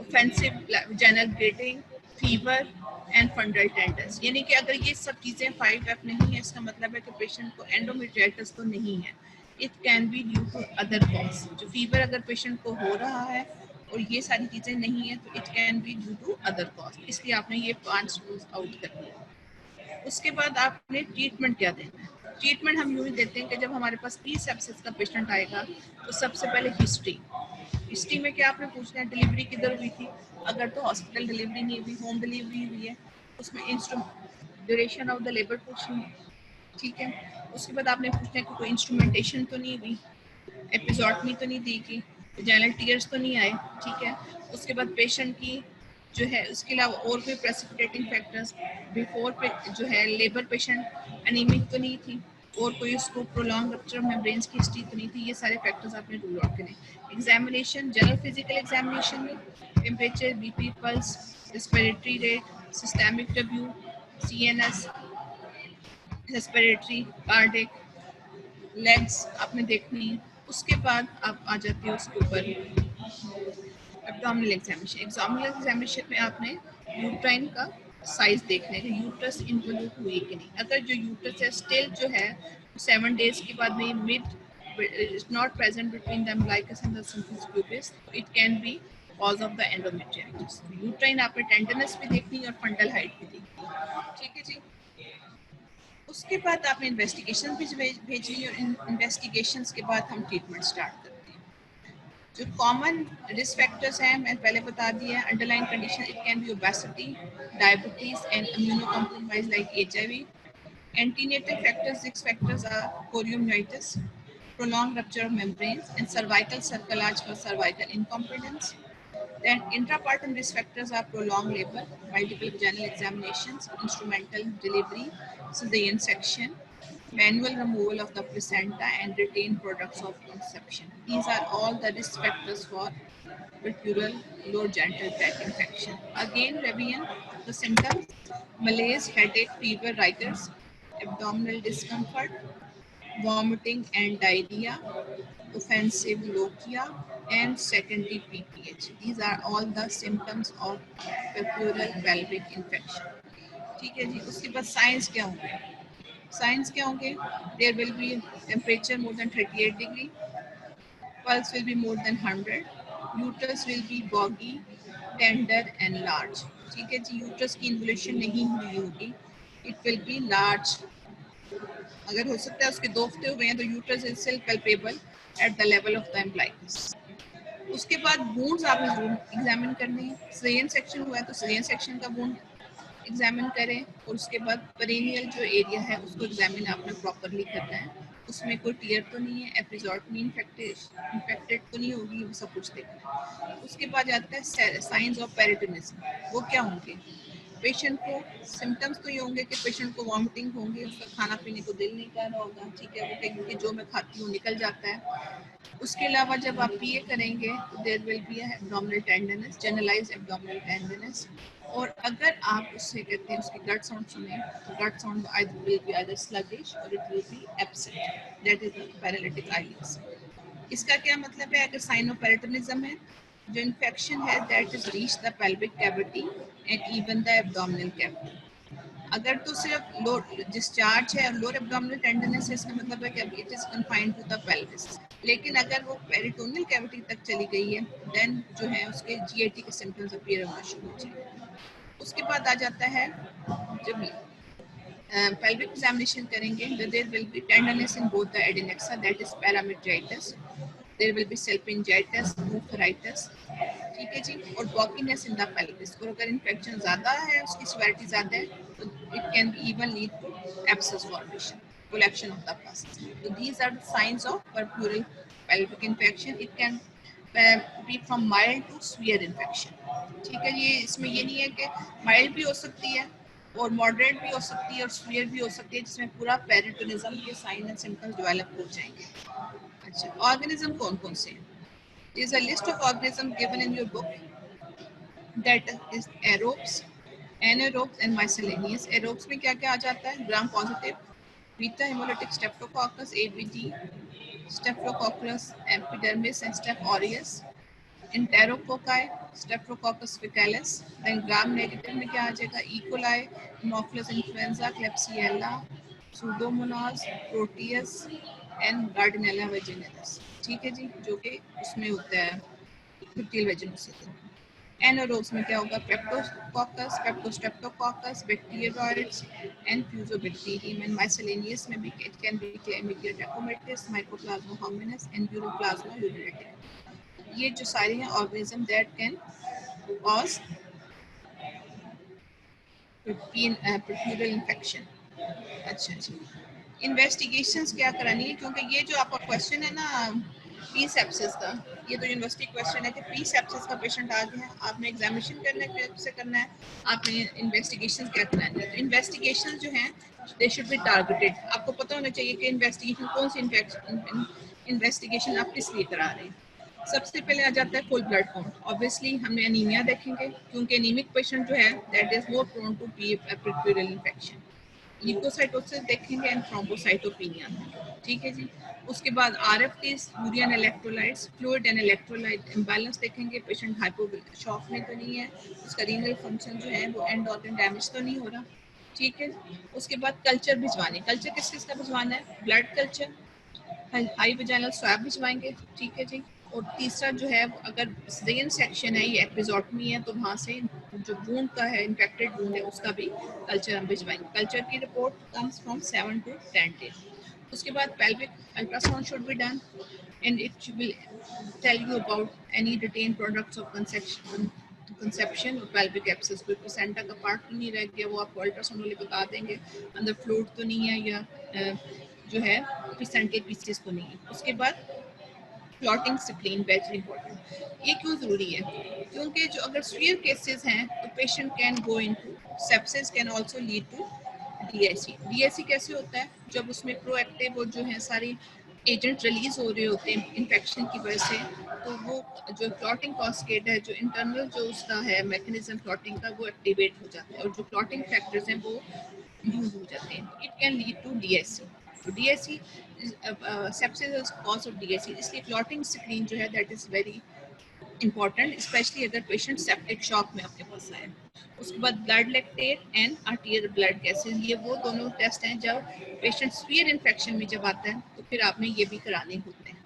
offensive vaginal bleeding, fever and fundal tenders. यानी कि अगर ये सब चीज़ें 5F नहीं है, इसका मतलब है कि पेशेंट को एंडोमेट्राइटिस तो नहीं है। It can be due to other cause. जो फीवर अगर पेशेंट को हो रहा है और ये सारी चीज़ें नहीं है, तो it can be due to other cause. इसलिए आपने ये 5 रूल्स आउट कर दिया। उसके बाद आपने ट्रीटमेंट क्या देना है। ट्रीटमेंट हम यूँ ही देते हैं कि जब हमारे पास पी सेप्सिस का पेशेंट आएगा तो सबसे पहले हिस्ट्री में क्या आपने पूछना है, डिलीवरी किधर हुई थी, अगर तो हॉस्पिटल डिलीवरी नहीं हुई, होम डिलीवरी हुई है, उसमें ड्यूरेशन ऑफ द लेबर पूछनी है, ठीक है। उसके बाद आपने पूछना है कि कोई इंस्ट्रूमेंटेशन तो नहीं हुई, एपिजोटमी तो नहीं दी गई, वैजाइनल टीयर्स तो नहीं आए, ठीक है। उसके बाद पेशेंट की जो है, उसके अलावा और कोई प्रेसिपिटेटिंग फैक्टर्स बिफोर जो है लेबर पेशेंट एनीमिक तो नहीं थी, और कोई उसको प्रोलॉन्ग रप्चर ऑफ मेम्ब्रेन्स की हिस्ट्री तो नहीं थी। ये सारे फैक्टर्स आपने रूल आउट करने। एग्जामिनेशन, जनरल फिजिकल एग्जामिनेशन में temperature, BP, pulse, respiratory rate, systemic review, CNS, respiratory, cardiac, legs आपने देखनी है। उसके बाद आप आ जाते हो उसके ऊपर एब्डोमिनल एग्जामिनेशन। एब्डोमिनल एग्जामिनेशन में आपने यूट्राइन का साइज देखने का, यूट्रस इन्वॉल्व हुई कि नहीं। अगर जो यूट्रस है स्टिल जो है 7 डेज के बाद में mid is not present between the umbilicus and the symphysis pubis, it can be cause of the endometritis। Uterine आपने टेंडरनेस भी देखनी और फंडल हाइट भी देखनी, ठीक है जी। उसके बाद आपने इन्वेस्टिगेशन भी भेजनी, और इन्वेस्टिगेशंस के बाद हम ट्रीटमेंट स्टार्ट करते हैं। जो कॉमन रिस्क फैक्टर्स हैं मैं पहले बता दिया है। Underline condition, it can be obesity, diabetes and immunocompromise like HIV. Antenatal factors, risk factors are poliomyelitis, prolonged rupture of membranes, and cervical cerclage for cervical incompetence. Then intrapartum risk factors are prolonged labor, multiple vaginal examinations, instrumental delivery, cesarean section, manual removal of the placenta, and retained products of conception. These are all the risk factors for percurrent lower genital tract infection. Again, revision the symptoms: malaise, headache, fever, rigors, abdominal discomfort, vomiting and diarrhea, offensive lochia, and secondary PPH. These are all the symptoms of percurrent pelvic infection. ठीक है जी. उसके बाद science क्या होंगे? Science क्या होंगे? There will be temperature more than 38 degree, pulse will be more than 100, uterus will be boggy, tender and large. ठीक है जी. यूट्रस की इन्वोल्यूशन नहीं हुई होगी, इट विल बी लार्ज. अगर हो सकता है उसके दो हफ्ते हुए हैं तो uterus is still palpebral eight the level of the umbilicus. उसके बाद वुंड्स आपने जरूर एग्जामिन करने हैं. सिजेरियन सेक्शन हुआ है तो सिजेरियन सेक्शन का वुंड एग्जामिन करें, और उसके बाद पेरिनियल जो एरिया है उसको एग्जामिन आपने प्रॉपरली करना है. उसमें कोई टीयर तो नहीं है, एपिजोड नहीं इन्फेक्टेड तो नहीं होगी, वो सब कुछ देखना है. उसके बाद आता है साइंस ऑफ पेरिटोनिज्म. वो क्या होंगे? पेशेंट को सिम्टम्स तो ये होंगे कि पेशेंट को वॉमिटिंग होंगी, उसका खाना पीने को दिल नहीं कर रहा होगा. ठीक है, वो कहेंगे कि जो मैं खाती हूँ निकल जाता है. उसके अलावा जब आप पीए करेंगे तो there will be abdominal tenderness, generalised abdominal tenderness. और अगर आप उससे कहते हैं उसकी गट साउंड सुने तो gut sound will be either sluggish or it will be absent. That is paralytic ileus. इसका क्या मतलब है? अगर साइन ऑफ पेरिटोनिज्म है, जो इन्फेक्शन है that is reach the pelvic cavity and even the abdominal cavity. अगर तो सिर्फ लो डिस्चार्ज है और लोअर एब्डोमिनल टेंडरनेस है, इसका मतलब है कि अब it is confined to the pelvis. लेकिन अगर वो पेरिटोनियल कैविटी तक चली गई है देन जो है उसके जीआईटी के सिम्टम्स अपीयर होना शुरू हो जाएंगे. उसके बाद आ जाता है जब pelvic examination करेंगे, there will be tenderness in both the adnexa, that is parametritis. There will be salpingitis, mucoritis. ठीक है जी. और bockiness in the pelvis. और अगर इन्फेक्शन ज़्यादा है, उसकी severity ज़्यादा है, तो it can even lead to abscess formation, collection of the pus. So these are the signs of percurrent pelvic infection. It can be from mild to severe infection. ठीक है. ये इसमें ये नहीं है कि mild भी हो सकती है और मॉडरेट भी हो सकती है और सीवियर भी हो सकती है, जिसमें पूरा पेरिटोनिज्म के साइन एंड सिम्टम्स डेवलप हो जाएंगे. अच्छा, ऑर्गेनिज्म कौन कौन से हैं? Is a list of organism given in your book that is aerobes, anaerobes and miscellaneous. Aerobes में क्या क्या आ जाता है? Gram positive, beta haemolytic streptococcus A B D, staphylococcus epidermis and staph aureus, Enterococci, Streptococcus faecalis. Then gram negative में क्या आ जाएगा? E. coli, Haemophilus influenza, Klebsiella, Pseudomonas, Proteus and Gardnerella vaginalis. ठीक है जी, जो कि उसमें होता है Cryptial vaginosis. Anaerobes में क्या होगा? Streptococcus, Streptococcus, Bacteroides and Fusobacterium. And miscellaneous में भी it can be Chlamydia trachomatis, Mycoplasma hominis and Uroplasma urinatum. ये जो सारे हैं organism that can cause puerperal infection. अच्छा जी. इन्वेस्टिगेशंस क्या करानी है? क्योंकि ये जो आपका क्वेश्चन है ना पी सेप्सिस का, ये तो यूनिवर्सिटी क्वेश्चन है कि पी सेप्सिस का पेशेंट आ गया, आपने एग्जामिनेशन करने से करना है, आपने इन्वेस्टिगेशंस क्या करानी है. तो इन्वेस्टिगेशंस जो हैं दे शुड बी टारगेटेड. आपको पता होना चाहिए कि इन्वेस्टिगेशन कौन सी इन्वेस्टिगेशन आप किस लिए करा रहे हैं. सबसे पहले आ जाता है फुल ब्लड काउंट. ऑब्वियसली हमने एनीमिया देखेंगे क्योंकि एनीमिक पेशेंट जो है that is more prone to be puerperal infection. Leucocytosis देखेंगे एंड थ्रोम्बोसाइटोपिनिया. ठीक है जी. उसके बाद RFTs, urea and electrolytes, fluid and electrolyte imbalance देखेंगे. पेशेंट हाइपोशॉक में तो नहीं है, उसका रीनल फंक्शन जो है वो एंड ऑर्गन डैमेज तो नहीं हो रहा. ठीक है. उसके बाद कल्चर भिजवाने. कल्चर किस किस का भिजवाना है? Blood culture, high vaginal swab भिजवाएंगे. ठीक है जी. और तीसरा जो है अगर सिजेरियन सेक्शन है, ये एपिजोटमी है, तो वहाँ से जो वूंड का है, इन्फेक्टेड वूंड है, उसका भी कल्चर हम भिजवाएंगे. कल्चर की report comes from 7 to 10 days. उसके बाद pelvic ultrasound should be done and it will tell you about any retained products of conception और पेल्विक एब्सेस. कोई प्लेसेंटा का पार्ट तो नहीं रह गया, वो आपको अल्ट्रासाउंड वाले बता देंगे. अंदर फ्लूइड तो नहीं है या जो है प्लेसेंटल पीसेस तो नहीं है. उसके बाद क्लॉटिंग स्प्लीन वेरी इंपॉर्टेंट. ये क्यों ज़रूरी है? क्योंकि जो अगर सीवियर केसेस हैं तो patient can go into sepsis, can also lead to DIC. DIC कैसे होता है? जब उसमें प्रोएक्टिव और जो है सारी एजेंट रिलीज हो रहे होते हैं इन्फेक्शन की वजह से, तो वो जो क्लॉटिंग कास्केड है, जो इंटरनल जो उसका है मैकेनिज्म क्लॉटिंग का, वो एक्टिवेट हो जाता है और जो क्लॉटिंग फैक्टर्स हैं वो यूज हो जाते हैं. It can lead to DSC. तो DSC sepsis is cause of DSC. इसलिए क्लॉटिंग स्क्रीन जो है that is very important, specially अगर पेशेंट सेप्टिक शॉक में आपके पास आए. उसके बाद blood lactate and arterial blood gases, ये वो दोनों टेस्ट हैं जब पेशेंट सीवियर इन्फेक्शन में जब आता है तो फिर आपने ये भी कराने होते हैं.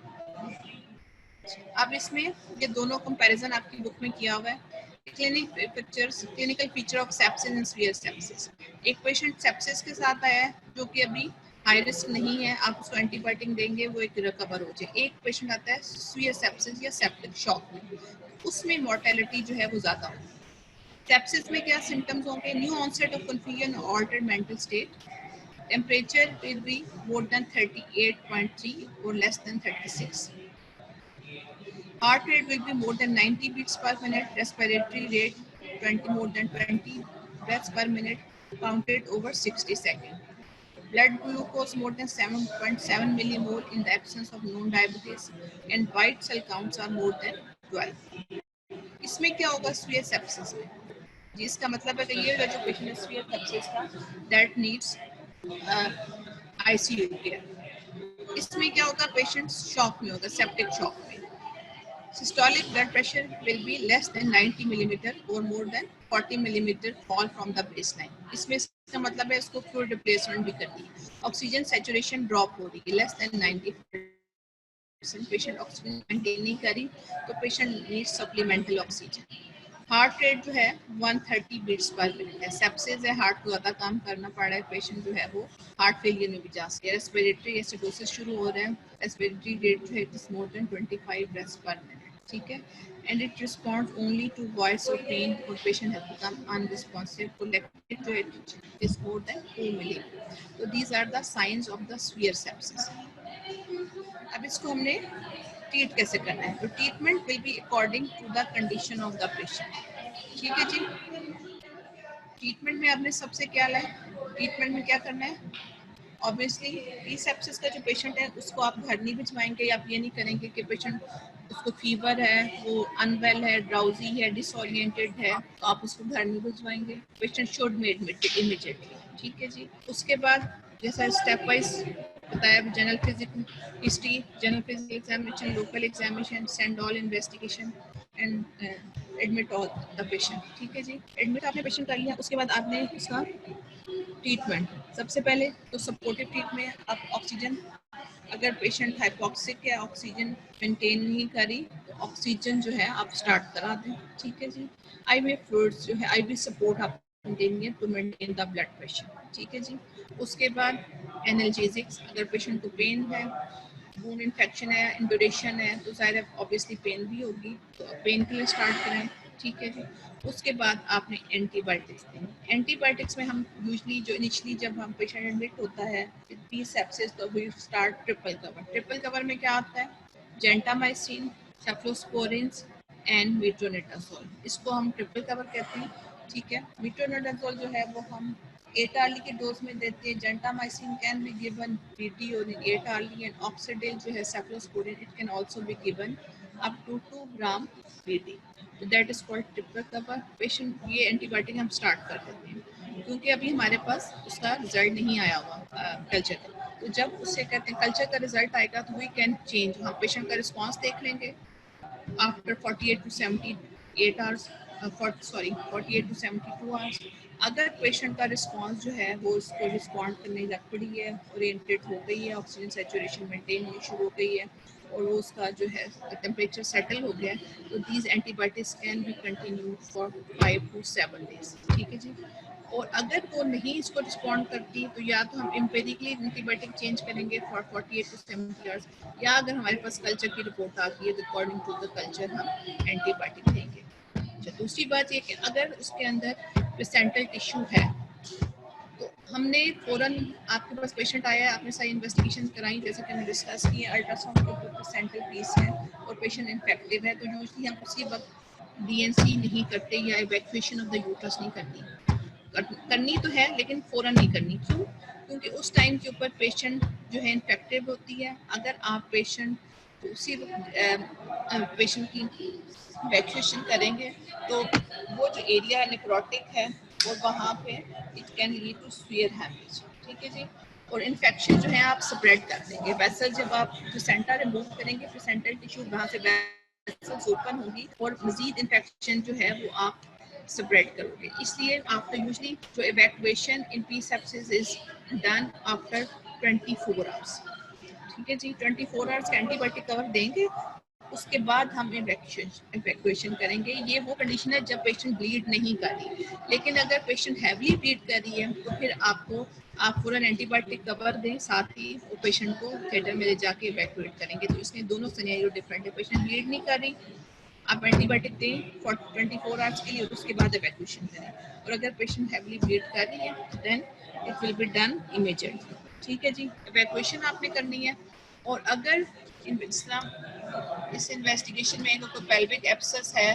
अब इसमें ये दोनों कंपैरिजन आपकी बुक में किया हुआ है. Clinical feature of sepsis and severe sepsis. एक पेशेंट सेप्सिस के साथ आया है जो कि अभी हाई रिस्क नहीं है, आप उसको एंटीबायोटिक देंगे वो एक रिकवर हो जाए. एक पेशेंट आता है सीवियर सेप्सिस या सेप्टिक शॉक में, उसमें मोर्टेलिटी जो है वो ज़्यादा होगी. सेप्सिस में क्या सिम्टम्स होंगे? New onset of confusion, altered mental state, temperature will be more than 38.3 और less than 36. Heart rate will be more than 90 beats per minute, respiratory rate 20 more than 20 breaths per minute, counted over 60 seconds. Blood glucose more than 7.7 millimole in the absence of known diabetes, and white cell counts are more than 12. इसमें क्या होगा severe sepsis में? जिसका मतलब है कि ये जो पेशेंट है सीवियर सेप्सिस का, दैट नीड्स आईसीयू केयर. इसमें क्या होगा? पेशेंट शॉक में होगा, सेप्टिक शॉक में. Systolic blood pressure will be less than 90 millimeter or more than 40 millimeter fall from the baseline. इसमें इसका मतलब है इसको फ्लूइड रिप्लेसमेंट भी करनी है. ऑक्सीजन सैचुरेशन ड्रॉप हो रही है, less than 90%. Patient oxygen maintain नहीं करी तो patient need supplemental oxygen. Heart rate जो है 130 बीट्स पर मिनट है. सेप्सिस है, हार्ट को ज़्यादा काम करना पड़ रहा है, पेशेंट जो है वो हार्ट फेलियर में भी जा सकते हैं. रेस्पिरेटरी एसिडोसिस शुरू हो रहा है, रेस्पिरेटरी रेट जो है it is more than 25 breaths per minute. ठीक है. And it respond only to voice और पेन, और patient have become unresponsive. Collected जो है इज मोर देन 2 मिली. तो these are the signs of the severe sepsis. अब इसको हमने ट्रीट कैसे करना है? तो treatment will be according to the condition of the patient. ठीक है जी. ट्रीटमेंट में आपने सबसे क्या लाए? ट्रीटमेंट में क्या करना है? ऑब्वियसली ई सेप्सिस का जो पेशेंट है उसको आप घर नहीं भिजवाएंगे. आप ये नहीं करेंगे कि पेशेंट उसको फीवर है, वो अनवेल है, ड्राउजी है, डिसओरिएंटेड है, तो आप उसको घर नहीं भिजवाएंगे. Patient should be admitted immediately. ठीक है जी. उसके बाद जैसा स्टेप वाइज बताया, general physical history, general physical examination, local examination, send all investigation and admit all the patient. ठीक है जी. एडमिट आपने पेशेंट कर लिया, उसके बाद आपने उसका ट्रीटमेंट. सबसे पहले तो सपोर्टिव ट्रीटमेंट. आप ऑक्सीजन, अगर पेशेंट हाइपोक्सिक है, ऑक्सीजन मेंटेन नहीं करी, तो ऑक्सीजन जो है आप स्टार्ट करा दें. ठीक है जी. आईवी फ्लूइड्स जो है, आईवी सपोर्ट आप देंगे to maintain the blood pressure. ठीक है जी. उसके बाद एनाल्जेसिक्स, अगर पेशेंट को पेन है, वूंड इन्फेक्शन है, इंडोरेशन है, तो ज़ाहिर है ऑब्वियसली पेन भी होगी, तो पेन किलर स्टार्ट करें. ठीक है जी. उसके बाद आपने एंटीबायोटिक्स दें. एंटीबायोटिक्स में हम यूजली जो इनिशियली जब हम पेशेंट एडमिट होता है विद सेप्सिस, तो we start triple cover. Triple cover में क्या आता है? Gentamicin, cephalosporins and metronidazole. इसको हम ट्रिपल कवर कहते हैं. ठीक है. मीट्रोनिडाज़ोल जो है वो हम 8 hourly के डोज में देते हैं. Gentamicin can be given BT और 8 hourly, एंड ऑक्सीडिल जो है cephalosporin, it can also be given up to 2 gram BT. तो that is called triple cover. Patient ये एंटीबायोटिक हम स्टार्ट कर देते हैं क्योंकि अभी हमारे पास उसका रिजल्ट नहीं आया हुआ कल्चर का. तो जब उससे कहते हैं कल्चर का रिजल्ट आएगा तो वी कैन चेंज. हम पेशेंट का रिस्पॉन्स देख लेंगे after 48 to 78 hours, 48 to 72 hours. अगर पेशेंट का रिस्पॉन्स जो है वो उसको रिस्पॉन्ड करने लग पड़ी है, ओरिएंटेड हो गई है, ऑक्सीजन सैचुरेशन मेंटेन होनी शुरू हो गई है, और वो उसका जो है टेम्परेचर सेटल हो गया है, तो these antibiotics can be continue for 5 to 7 days. ठीक है जी. और अगर वो नहीं इसको रिस्पॉन्ड करती तो या तो हम एम्पेरिकली एंटीबायोटिक चेंज करेंगे फॉर 48 to 70 hours, या अगर हमारे पास कल्चर की रिपोर्ट आती है तो अकॉर्डिंग टू द कल्चर हम एंटीबायोटिक देंगे. अच्छा, दूसरी बात ये कि अगर उसके अंदर प्लेसेंटल टिश्यू है तो हमने फ़ौरन, आपके पास पेशेंट आया है, आपने सारी इन्वेस्टिगेशन कराई, जैसे कि हमने डिस्कस किया, अल्ट्रासाउंड के ऊपर प्लेसेंटल पीस है और पेशेंट इन्फेक्टिव है, तो यूजली हम उसी वक्त DNC नहीं करते या इवैक्यूएशन ऑफ द यूट्रस नहीं करती. करनी तो है लेकिन फ़ौरन नहीं करनी। क्यों? क्योंकि उस टाइम के ऊपर पेशेंट जो है इन्फेक्टेड होती है। अगर आप पेशेंट उसी पेशेंट की वैक्सीनेशन करेंगे तो वो जो एरिया नेक्रोटिक है वो वहाँ पे it can lead to severe haemorrhage. ठीक है जी। और इन्फेक्शन जो है आप स्प्रेड कर देंगे। वैसे जब आप प्लेसेंटा रिमूव करेंगे, प्लेसेंटल टिश्यू वहाँ से वेसल्स ओपन होगी और मजीद इन्फेक्शन जो है वो आप स्प्रेड करोगे। इसलिए आफ्टर यूजली जो evacuation in P sepsis is done after 24 hours. ठीक है जी। 24 आवर्स का एंटीबायोटिक कवर देंगे, उसके बाद हम इवैक्यूएशन करेंगे। ये वो कंडीशन है जब पेशेंट ब्लीड नहीं कर रही। लेकिन अगर पेशेंट हैवली ब्लीड कर रही है तो फिर आप पूरा एंटीबायोटिक कवर दें, साथ ही वो पेशेंट को थिएटर में ले जाके इवैक्यूएट करेंगे। तो इसमें दोनों सिनेरियो डिफरेंट है। पेशेंट ब्लीड नहीं कर रही, आप एंटीबायोटिक दें फॉर 24 आवर्स के लिए, उसके बाद इवैक्यूएशन करें। और अगर पेशेंट हैवली ब्लीड कर रही है then it will be done immediately. ठीक है जी। इवैक्यूएशन आपने करनी है। और अगर इस इन्वेस्टिगेशन में कोई पेल्विक एब्सेस है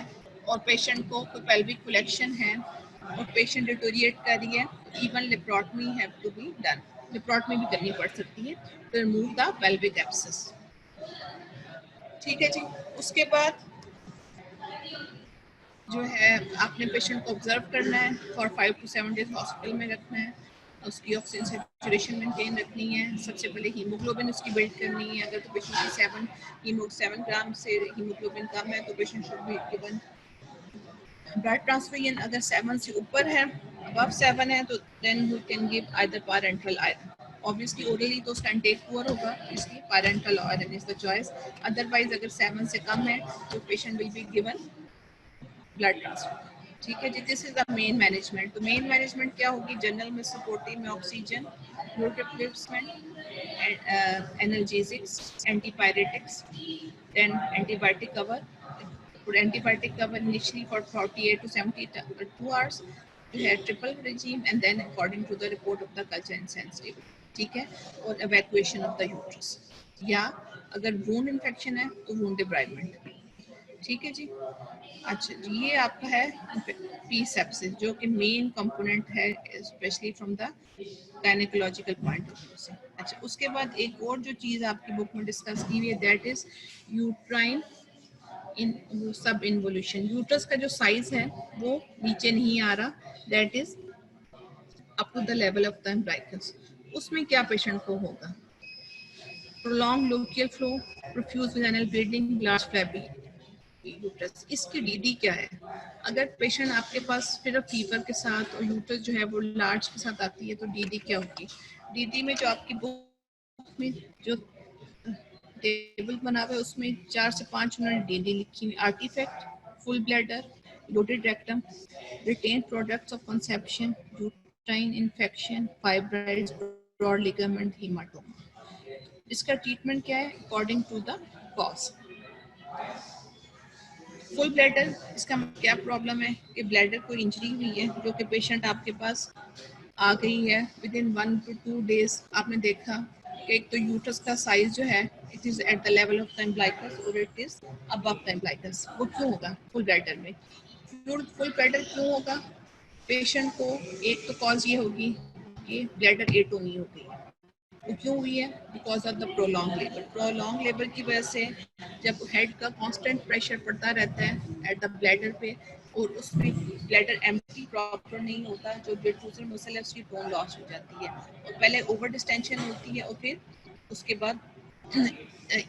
और पेशेंट को कोई पेल्विक कोलेक्शन है और पेशेंट डिटोरिएट कर रही है, even laparotomy have to be done. Laparotomy भी करनी पड़ सकती है to remove the pelvic abscess. ठीक है जी। उसके बाद जो है आपने पेशेंट को ऑब्जर्व करना है फॉर 5 to 7 डेज हॉस्पिटल में रखना है। उसकी ऑक्सीजन सेचुरेशन मेंटेन रखनी है। सबसे पहले हीमोग्लोबिन उसकी बिल्ड करनी है। अगर तो पेशेंट की 7 ग्राम से हीमोग्लोबिन कम है तो patient should be given blood transfusion. अगर 7 से ऊपर है, अबव 7 है, तो then you can give either parenteral iron. Obviously orally तो उसका इंटेक पुअर होगा, इसलिए parenteral iron is the choice. Otherwise अगर 7 से कम है तो patient will be given blood transfer. ठीक है जी। This is the main management. तो मेन मैनेजमेंट क्या होगी? जनरल में सपोर्टिव में oxygen, fluid replacement, analgesics, antipyretics, then antibiotic cover. Antibiotic cover initially for 48 to 72 hours to have triple regime and then according to the report of the culture and sensitivity। ठीक है। और evacuation of the uterus, या अगर wound infection है तो wound debridement। ठीक है जी। अच्छा जी, ये आपका है पी सेप्सिस जो कि मेन कंपोनेंट है specially from the gynaecological point of view से। अच्छा, उसके बाद एक और जो चीज़ आपकी बुक में डिस्कस की हुई है दैट इज यूट्राइन इन सब इन्वोल्यूशन। यूट्रस का जो साइज है वो नीचे नहीं आ रहा, that is up to the level of the umbilicus. उसमें क्या पेशेंट को होगा? Prolong lochial flow, profuse vaginal bleeding, large flabby uterus. इसकी डीडी क्या है? अगर पेशेंट आपके पास सिर्फ फीवर के साथ और यूट्रस जो है वो लार्ज के साथ आती है तो डीडी क्या होगी? डीडी में जो आपकी बुक में जो टेबल बना हुआ है उसमें 4 से 5 उन्होंने डीडी लिखी हुई। Artefact, full bladder, loaded rectum, retained products of conception, uterine infection, fibroids, broad ligament, haematoma. इसका ट्रीटमेंट क्या है according to the cause? Full bladder, इसका क्या प्रॉब्लम है कि ब्लैडर को इंजरी हुई है जो कि पेशेंट आपके पास आ गई है विद इन 1 to 2 days। आपने देखा कि एक तो यूट्रस का साइज जो है it is at the level of the umbilicus और it is above the umbilicus. वो क्यों होगा फुल ब्लैडर में? फुल ब्लैडर क्यों होगा? पेशेंट को एक तो कॉज ये होगी कि ब्लैडर एटोमी हो गई। वो क्यों हुई है? Because of the prolong labour. Prolong labour की वजह से जब हेड का कांस्टेंट प्रेशर पड़ता रहता है एट द ब्लैडर पे और उसमें ब्लैडर एम्प्टी प्रॉपर नहीं होता, जो डिफ्यूजर मसल है उसकी टोन लॉस हो जाती है और पहले ओवर डिस्टेंशन होती है और फिर उसके बाद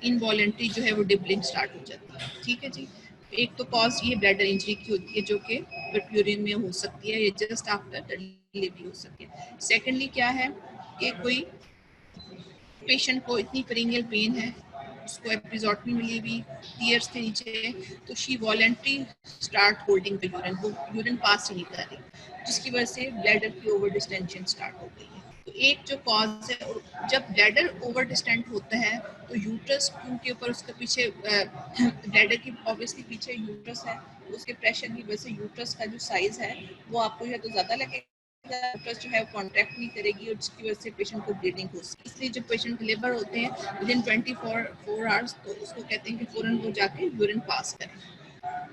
इनवॉलेंट्री जो है वो डिबलिंग स्टार्ट हो जाती है। ठीक है जी। एक तो कॉज ये ब्लैडर इंजरी की होती है जो कि परफ्यूरिन में हो सकती है या जस्ट आफ्टर डिलीवरी हो सकती है। सेकेंडली क्या है कि कोई पेशेंट को इतनी पेरिनियल पेन है, उसको एपिजोटमी मिली हुई टीयर्स के नीचे, तो she voluntary start holding the urine, वो यूरिन पास ही नहीं कर रही, जिसकी वजह से ब्लैडर की ओवर डिस्टेंशन स्टार्ट हो गई है। तो एक जो कॉज है, जब ब्लैडर ओवर डिस्टेंट होता है तो यूट्रस के ऊपर उसके पीछे ब्लैडर की ऑब्वियसली पीछे यूट्रस है, उसके प्रेशर की वजह से यूट्रस का जो साइज है वो आपको या तो ज़्यादा लगेगा, यूट्रस जो है वो कॉन्ट्रैक्ट नहीं करेगी और जिसकी वजह से पेशेंट को ब्लीडिंग हो सकती है। इसलिए जब पेशेंट डिलीवर होते हैं विद इन 24 आवर्स तो उसको कहते हैं कि फ़ौरन वो जाके यूरिन पास करें।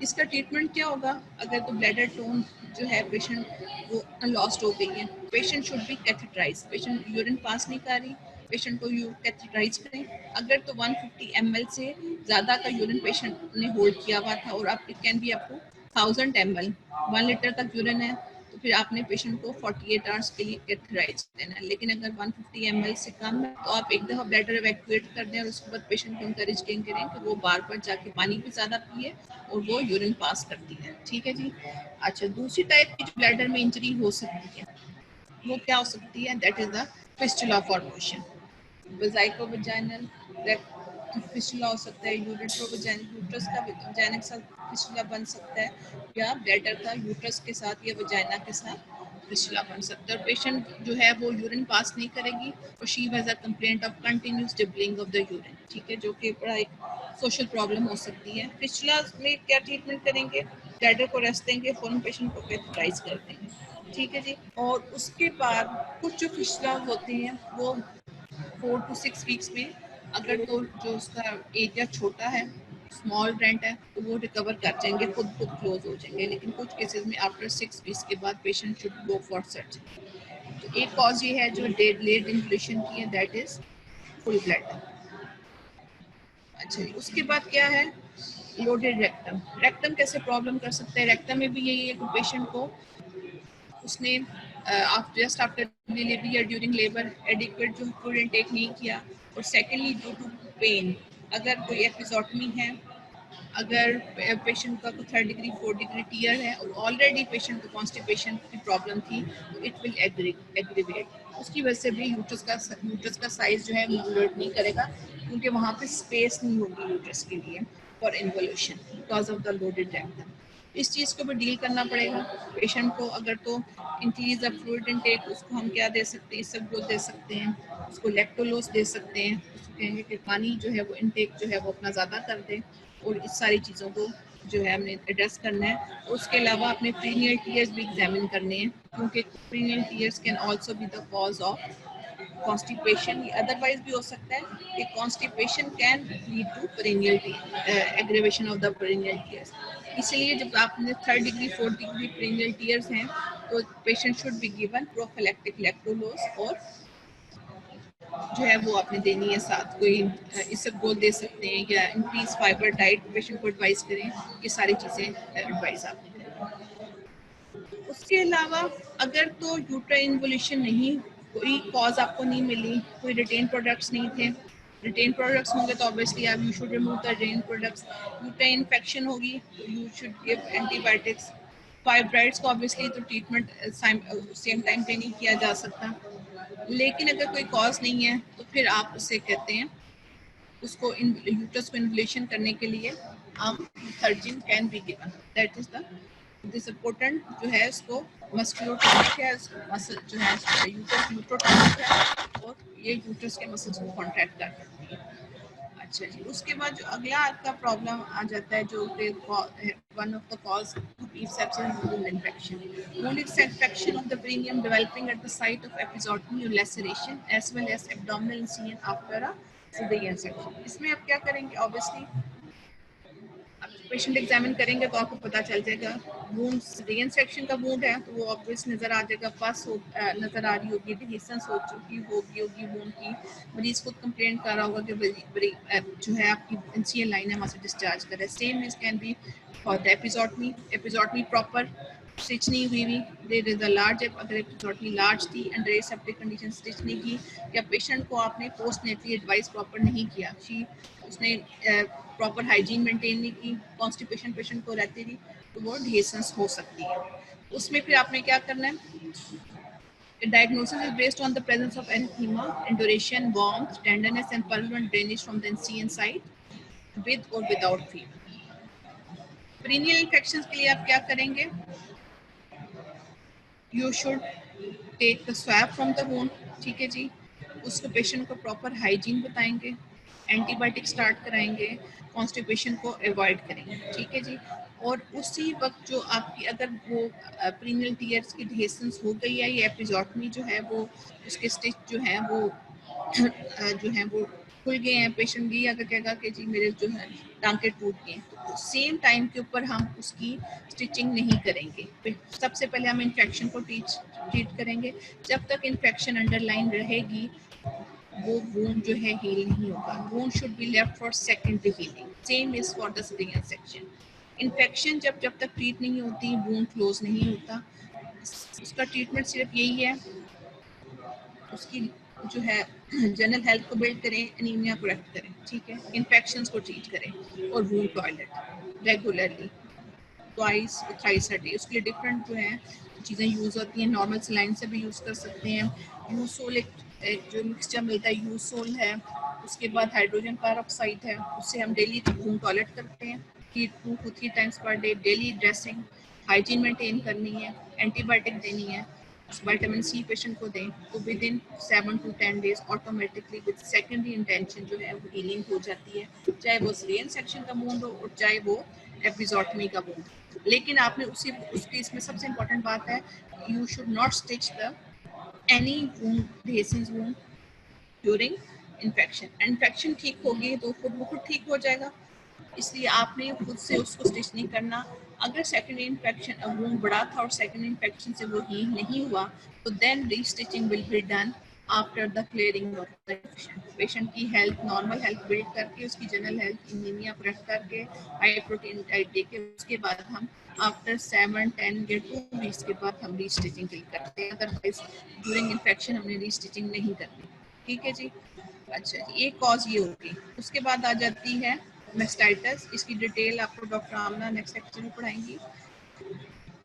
इसका ट्रीटमेंट क्या होगा? अगर तो ब्लैडर टोन जो है पेशेंट वो लॉस्ट हो गई है, patient should be catheterise. Patient urine pass नहीं कर रही, पेशेंट को यू कैथेटराइज करें। अगर तो 150 ml से ज़्यादा का यूरिन पेशेंट ने होल्ड किया हुआ था और आप it can be up to 1000 ml, 1 litre तक यूरिन है, तो फिर आपने पेशेंट को 48 आवर्स के लिए कैथेटराइज देना है। लेकिन अगर 150 ml से कम है तो आप एक दफ़ा ब्लैडर इवैक्यूएट कर दें और उसके बाद पेशेंट को इंकरेज करें कि वो बार बार जाके पानी भी ज़्यादा पिए और वो यूरिन पास करती है। ठीक है जी। अच्छा, दूसरी टाइप की जो ब्लैडर में इंजरी हो सकती है वो क्या हो सकती है? That is the fistula formation. Vesicovaginal fistula हो सकता है, यूट्रस का वैजाइनिक फिस्टुला बन सकता है, या ब्लैडर का यूट्रस के साथ या वैजाइना के साथ फिस्टुला बन सकता है। और पेशेंट जो है वो यूरिन पास नहीं करेगी और she has a complaint of continuous dibbling of the urine. ठीक है, जो कि बड़ा एक सोशल प्रॉब्लम हो सकती है। फिस्टुला में क्या ट्रीटमेंट करेंगे? ब्लैडर को रेस्ट देंगे, फौरन पेशेंट को कैथेटराइज कर देंगे। ठीक है जी। और उसके बाद कुछ जो फिस्टुला होते हैं वो 4 to 6 वीक्स में, अगर तो जो उसका एरिया छोटा है, स्मॉल रेंट है, तो वो रिकवर कर जाएंगे, खुद क्लोज हो जाएंगे। लेकिन कुछ केसेस में आफ्टर 6 वीक्स के बाद patient should go for surgery. तो एक कॉज ये है जो लेट इन्फ्लेशन की है, दैट इज फुल ब्लैडर। अच्छा जी, उसके बाद क्या है? Loaded rectum. रेक्टम कैसे प्रॉब्लम कर सकते हैं? रेक्टम में भी यही है कि पेशेंट को उसने जस्ट आफ्टर डिलीवरी या ड्यूरिंग लेबर एडिक्वेट जो फूड इनटेक नहीं किया, और सेकेंडली ड्यू टू पेन, अगर कोई एपिजोटमी है, अगर पेशेंट का 3rd degree 4th degree tier है और ऑलरेडी पेशेंट को कॉन्स्टिपेशन की प्रॉब्लम थी, तो इट विल एग्रीवेट। उसकी वजह से भी यूट्रस का साइज जो है मॉड्यूलेट नहीं करेगा, क्योंकि वहाँ पे स्पेस नहीं होगी यूट्रस के लिए for involution because of the loaded rectum. इस चीज़ को भी डील करना पड़ेगा पेशेंट को। अगर तो इंक्रीज द फ्लूइड इनटेक, उसको हम क्या दे सकते हैं? इसबगोल दे सकते हैं, उसको लैक्टोलोस दे सकते हैं, उसको कहेंगे कि पानी जो है वो इनटेक जो है वो अपना ज़्यादा कर दे। और इस सारी चीज़ों को जो है हमने एड्रेस करना है। उसके अलावा अपने प्रीनियल टीयर्स भी एग्जामिन करने हैं, क्योंकि perineal tears can also be the cause of constipation. Otherwise भी हो सकता है कि constipation can lead to perineal aggravation of the perineal tears. इसलिए जब आपने 3rd degree 4th degree perennial tears हैं, तो patient should be given prophylactic lactulose, और जो है वो आपने देनी है साथ। कोई इसबगोल दे सकते हैं या इंक्रीज फाइबर डाइट पेशेंट को एडवाइस करें। ये सारी चीज़ें एडवाइस आपने करें। उसके अलावा अगर तो यूट्राइन इन्वोल्यूशन नहीं, कोई कॉज आपको नहीं मिली, कोई रिटेन प्रोडक्ट्स नहीं थे, रिटेन प्रोडक्ट्स होंगे तो ऑब्वियसली आप you should remove the retained products. Uterine infection होगी तो you should give antibiotics. Fibroids को ऑब्वियसली तो ट्रीटमेंट सेम टाइम पे नहीं किया जा सकता। लेकिन अगर कोई कॉज नहीं है तो फिर आप उसे कहते हैं, उसको यूट्रस को इन्फ्लेशन करने के लिए हम surgeon can be given. That is the this important जो है इसको मस्कुलोटोनिक है, मसल जो है यूट्रस यूट्रोटोनिक है, और ये यूट्रस के मसल्स को कॉन्ट्रैक्ट करता है। अच्छा जी, उसके बाद जो अगला आपका प्रॉब्लम आ जाता है, जो one of the cause sepsis wound infection. Wound infection of the perineum developing at the site of episiotomy or laceration, as well as abdominal incision after a cesarean section. इसमें आप क्या करेंगे? ऑब्वियसली पेशेंट एग्जामिन करेंगे तो आपको पता चल जाएगा। वूंड सिजेरियन सेक्शन का वूंड है तो वो ऑब्वियस नज़र आ जाएगा, पस नज़र आ रही होगी, डिहेसेंस हो चुकी होगी वूंड की। मरीज खुद कंप्लेन कर रहा होगा कि जो है आपकी इंसियल लाइन है वहाँ से डिस्चार्ज कर रहा है। Same is can be for the episiotomy proper stitch नहीं हुई, देयर इज अ लार्ज, अगर एपिजोटमी लार्ज थी, अंडर एसेप्टिक कंडीशन स्टिच नहीं की, या पेशेंट को आपने पोस्ट नेटली एडवाइस प्रॉपर नहीं किया, उसने प्रॉपर हाइजीन मेंटेन नहीं की, कॉन्स्टिपेशन पेशेंट को रहती थी, तो वो डिहेसेंस हो सकती है। उसमें फिर आपने क्या करना है? Diagnosis is based on the presence of erythema, induration, warmth, tenderness, and pulmonary drainage from the incision site, with or without fever. Perineal infections के लिए आप क्या करेंगे? You should take the swab from the wound, ठीक है जी। उसको patient को proper hygiene बताएंगे, एंटीबायोटिक स्टार्ट कराएंगे, कॉन्स्टिपेशन को अवॉइड करेंगे, ठीक है जी। और उसी वक्त जो आपकी अगर वो प्रीनियल टीयर्स की डिहेसेंस हो गई है, या एपिजोटमी जो है वो उसके स्टिच जो है वो जो है वो खुल गए हैं, पेशेंट ये अगर कहेगा कि जी मेरे जो है टांके टूट गए, तो सेम टाइम के ऊपर हम उसकी स्टिचिंग नहीं करेंगे। सबसे पहले हम इन्फेक्शन को ट्रीट करेंगे। जब तक इन्फेक्शन अंडरलाइन रहेगी वो वूंड जो है हील नहीं होगा। Wound should be left for secondary healing. Same is for the caesarean section. Infection जब तक ट्रीट नहीं होती वूंड क्लोज नहीं होता। उसका ट्रीटमेंट सिर्फ यही है, उसकी जो है जनरल हेल्थ को बिल्ड करें, एनीमिया करेक्ट करें, ठीक है, इन्फेक्शंस को ट्रीट करें और wound toilet regularly twice thrice a day. उसके लिए डिफरेंट जो है चीज़ें यूज़ होती हैं। नॉर्मल सलाइन से भी यूज़ कर सकते हैं। यूसोल एक जो मिक्सचर मिलता है यूसोल है, उसके बाद हाइड्रोजन पेरोक्साइड है, उससे हम डेली वूंड टॉयलेट करते हैं 2 to 3 times per day. Daily dressing, hygiene maintain करनी है, एंटीबायोटिक देनी है, विटामिन सी पेशेंट को दें, तो with in 7 to 10 days automatically with secondary intention जो है वो हीलिंग हो जाती है, चाहे वो सिलियन सेक्शन का वूंड हो और चाहे वो एपिजोटमी का वूंड। लेकिन आपने उसकी इसमें सबसे इम्पोर्टेंट बात है, you should not stitch the any wound dressing wound during infection. Infection ठीक होगी तो खुद ठीक हो जाएगा, इसलिए आपने खुद से उसको स्टिच नहीं करना। अगर सेकेंडरी इन्फेक्शन वूंड बड़ा था और सेकेंडरी इन्फेक्शन से वो हील नहीं हुआ, तो then restitching will be done after the clearing of the infection. Patient की हेल्थ नॉर्मल हेल्थ बिल्ड करके, उसकी जनरल हेल्थ एनीमिया करेक्ट करके, हाई प्रोटीन डाइट देके, उसके बाद हम आफ्टर 7-10 या 2 वीक्स के बाद हम रीस्टिचिंग करते हैं। अदरवाइज ड्यूरिंग इन्फेक्शन हमने रीस्टिचिंग नहीं करनी, ठीक है जी। अच्छा जी, एक कॉज ये होगी। उसके बाद आ जाती है मेस्टाइटिस। इसकी डिटेल आपको डॉक्टर आमना नेक्स्ट लेक्चर में पढ़ाएंगी।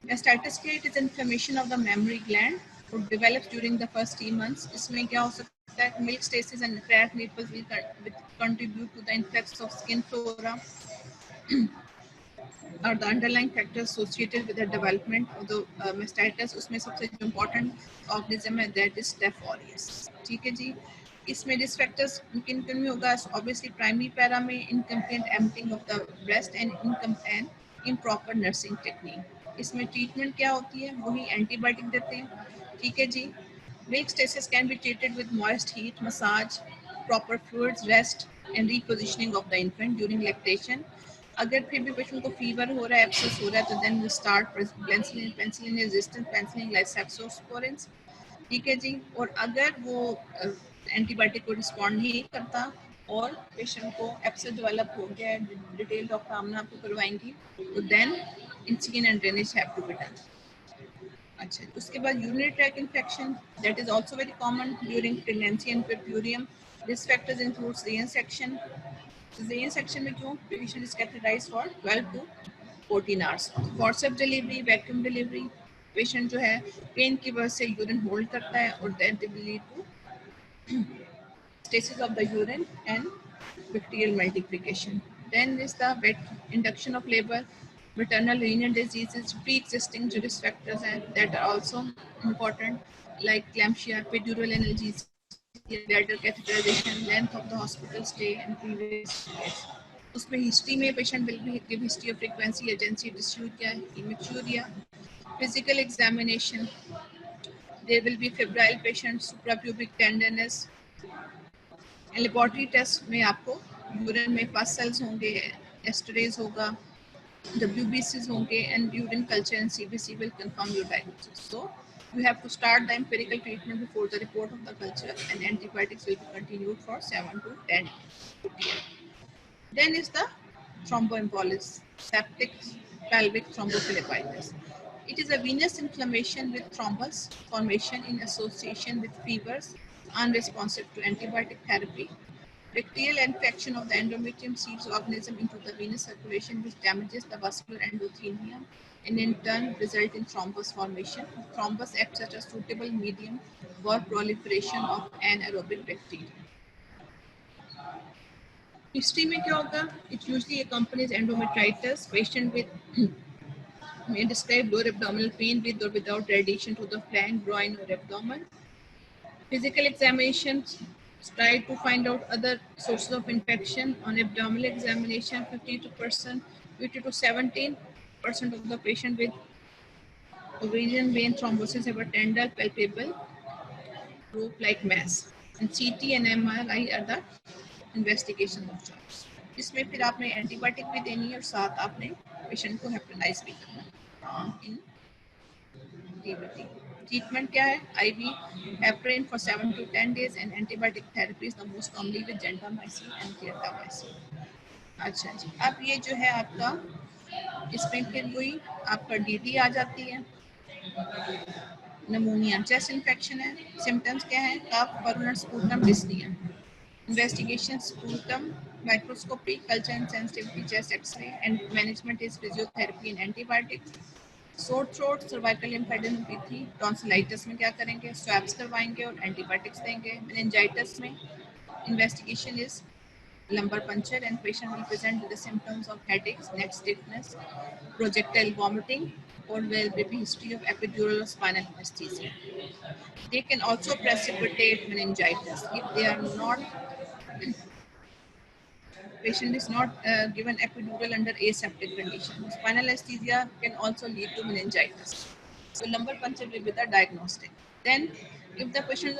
मेस्टाइटिस क्या? It is inflammation of the mammary gland और develops during the first 3 months. इसमें क्या हो सकता है? Milk stasis and crack nipples will contribute to the influx of skin flora और the underlying factors associated with the development of the mastitis. उसमें सबसे जो इम्पोर्टेंट ऑर्गेनिज्म है दैट इज स्टेफ ऑरियस, ठीक है जी। इसमें रिस्क फैक्टर्स किन किन में होगा? ऑब्वियसली प्राइमरी पैरा में incomplete emptying of the breast and improper nursing technique. इसमें ट्रीटमेंट क्या होती है? वही एंटीबायोटिक देते हैं, ठीक है जी। Milk stasis can be treated with moist heat, massage, proper fluids, rest and repositioning of the infant during lactation. अगर फिर भी पेशेंट को फीवर हो रहा है, एब्सेस हो रहा है, तो then we start penicillin resistant penicillin like cephalosporin, ठीक है जी। और अगर वो एंटीबायोटिक को रिस्पॉन्ड नहीं करता और पेशेंट को एब्सेस डेवलप हो गया है, डिटेल डॉक्टर आमना आपको करवाएंगी, तो then incision and drainage have to be done. अच्छा, उसके बाद urinary tract infection that is also very common during pregnancy and puerperium. Risk factors include caesarean section. Caesarean section में क्यों? Patient is catheterised for 12 to 14 hours. Forceps delivery, vacuum delivery, patient जो है pen की वजह से urine hold करता है और that will lead to stasis of the urine and bacterial multiplication. Then is the wet induction of labor, maternal renal diseases, pre-existing risk factors and that are also important like eclampsia, epidural analgesia, bladder catheterization, length of the hospital stay and previous case. उसमें history में patient will be give history of frequency urgency dysuria, haematuria, physical examination, there will be febrile patient, suprapubic tenderness, laboratory test में आपको urine में pus cells होंगे, esterase होगा, WBCs होंगे and urine culture and CBC will confirm your diagnosis. So you have to start the empirical treatment before the report of the culture and antibiotics will be continued for 7 to 10 days. Then is the thromboembolism, septic pelvic thrombophlebitis. It is a venous inflammation with thrombus formation in association with fevers unresponsive to antibiotic therapy. Bacterial infection of the endometrium seeds organism into the venous circulation which damages the vascular endothelium and in turn result in thrombus formation. Thrombus acts as a suitable medium for proliferation of anaerobic bacteria. History में क्या होगा? It usually accompanies endometritis. Patient with may describe lower abdominal pain with or without radiation to the flank, groin, or abdomen. Physical examinations try to find out other sources of infection. On abdominal examination, 50 to 17% of the patient with ovarian vein thrombosis have a tender, palpable, rope-like mass. And CT and MRI are the investigation of jobs. इसमें फिर आपने antibiotic भी देनी है और साथ आपने patient को हेपेटाइज भी करना इन टीबीटी। ट्रीटमेंट क्या है? IV heparin for 7 to 10 days and antibiotic therapy is the most commonly with gentamicin and clindamycin. अच्छा जी, अब ये जो है आपका इसमें फिर हुई आपका डीटी आ जाती है, नमोनिया, चेस्ट इन्फेक्शन है, सिम्टम्स क्या है? Cough, burner, sputum, dyspnoea. Investigation sputum microscopy, culture and sensitivity chest X-ray, and management is physiotherapy and antibiotics. Sore throat, cervical lymphadenum P3, tonsillitis में क्या करेंगे? Swabs करवाएंगे और antibiotics देंगे. Meningitis में investigation is lumbar puncture and patient will present with the symptoms of headaches, neck stiffness, projectile vomiting, or there will be history of epidural or spinal anesthesia. They can also precipitate meningitis if they are not patient is not given epidural under aseptic condition. Spinal anesthesia can also lead to meningitis. So lumbar puncture will be the diagnostic. Then, if the patient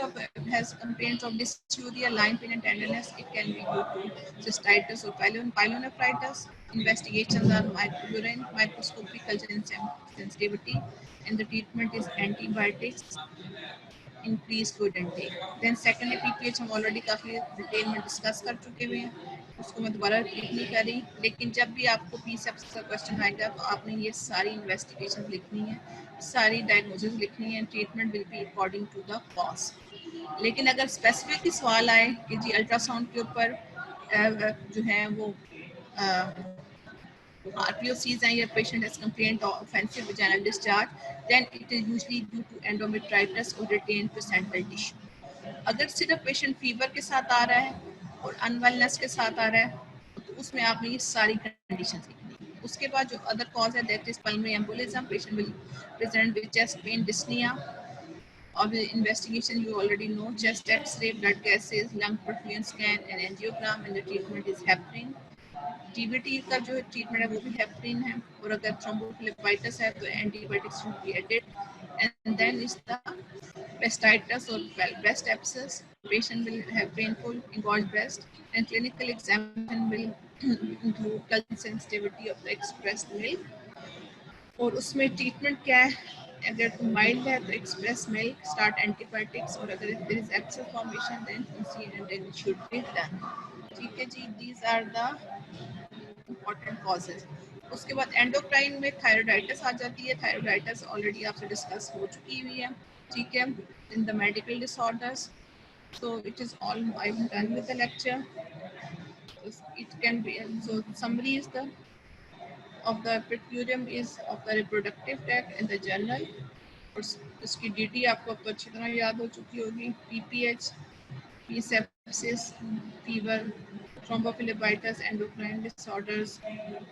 has complaints of dysuria, line pain, and tenderness, it can be due to cystitis or pyelonephritis. Investigations are urine microscopy, culture and sensitivity, and the treatment is antibiotics, increase food intake. Then secondly PPH हम already काफ़ी detail में discuss कर चुके हुए हैं, उसको मैं दोबारा रिपीट नहीं कर रही, लेकिन जब भी आपको पीसेप्स का क्वेश्चन आएगा तो आपने ये सारी इन्वेस्टिगेशन लिखनी है, सारी डायग्नोसिस लिखनी है, treatment will be according to the cause. लेकिन अगर स्पेसिफिक सवाल आए कि जी अल्ट्रासाउंड के ऊपर जो है वो RPOCs and your patient has complained of offensive vaginal discharge, then it is usually due to endometritis or retained placental tissue. अगर सिर्फ पेशेंट फीवर के साथ आ रहा है और अनवेलनेस के साथ आ रहा है तो उसमें आपने ये सारी कंडीशन लिखनी है। उसके बाद जो अदर कॉज है that is pulmonary embolism, patient will present with chest pain, dyspnoea, और the investigation you already know, chest x-ray, blood gases, lung perfusion scan and angiogram, and the treatment is heparin. TBT का जो treatment है वो भी heparin है, और अगर thrombophlebitis है तो antibiotics should be added, and then is the mastitis और breast abscess, patient will have painful engorged breast, and clinical examination will include culture sensitivity of the expressed milk, और उसमें ट्रीटमेंट क्या है? अगर माइल्ड है तो एक्सप्रेस मिल्क, स्टार्ट एंटीबायोटिक्स, और अगर there is abscess formation then incision and should be done. ठीक है जी, these are the important causes. उसके बाद एंडोक्राइन में थायराइडाइटिस आ जाती है, थायराइडाइटिस ऑलरेडी आपसे डिस्कस हो चुकी हुई है, ठीक है, in the medical disorders. So it is all I am done with the lecture. It can B, so summary is the of the precurium is of the reproductive tract in the general, और इसकी dt आपको अब तो अच्छी तरह याद हो चुकी होगी, PPH, P sepsis, fever, thrombophlebitis, endocrine disorders,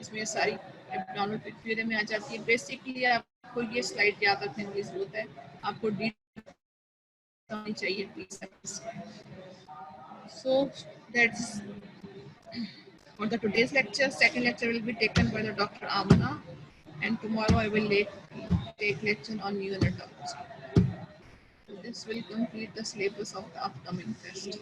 इसमें सारी एब्डोमिनल precurium में आ जाती है। बेसिकली आपको ये स्लाइड याद रखने की जरूरत है, आपको dt होनी चाहिए P sepsis। So that's for the today's lecture. Second lecture will be taken by the Dr. Amna, and tomorrow I will take lecture on neonatology. This will complete the syllabus of the upcoming test.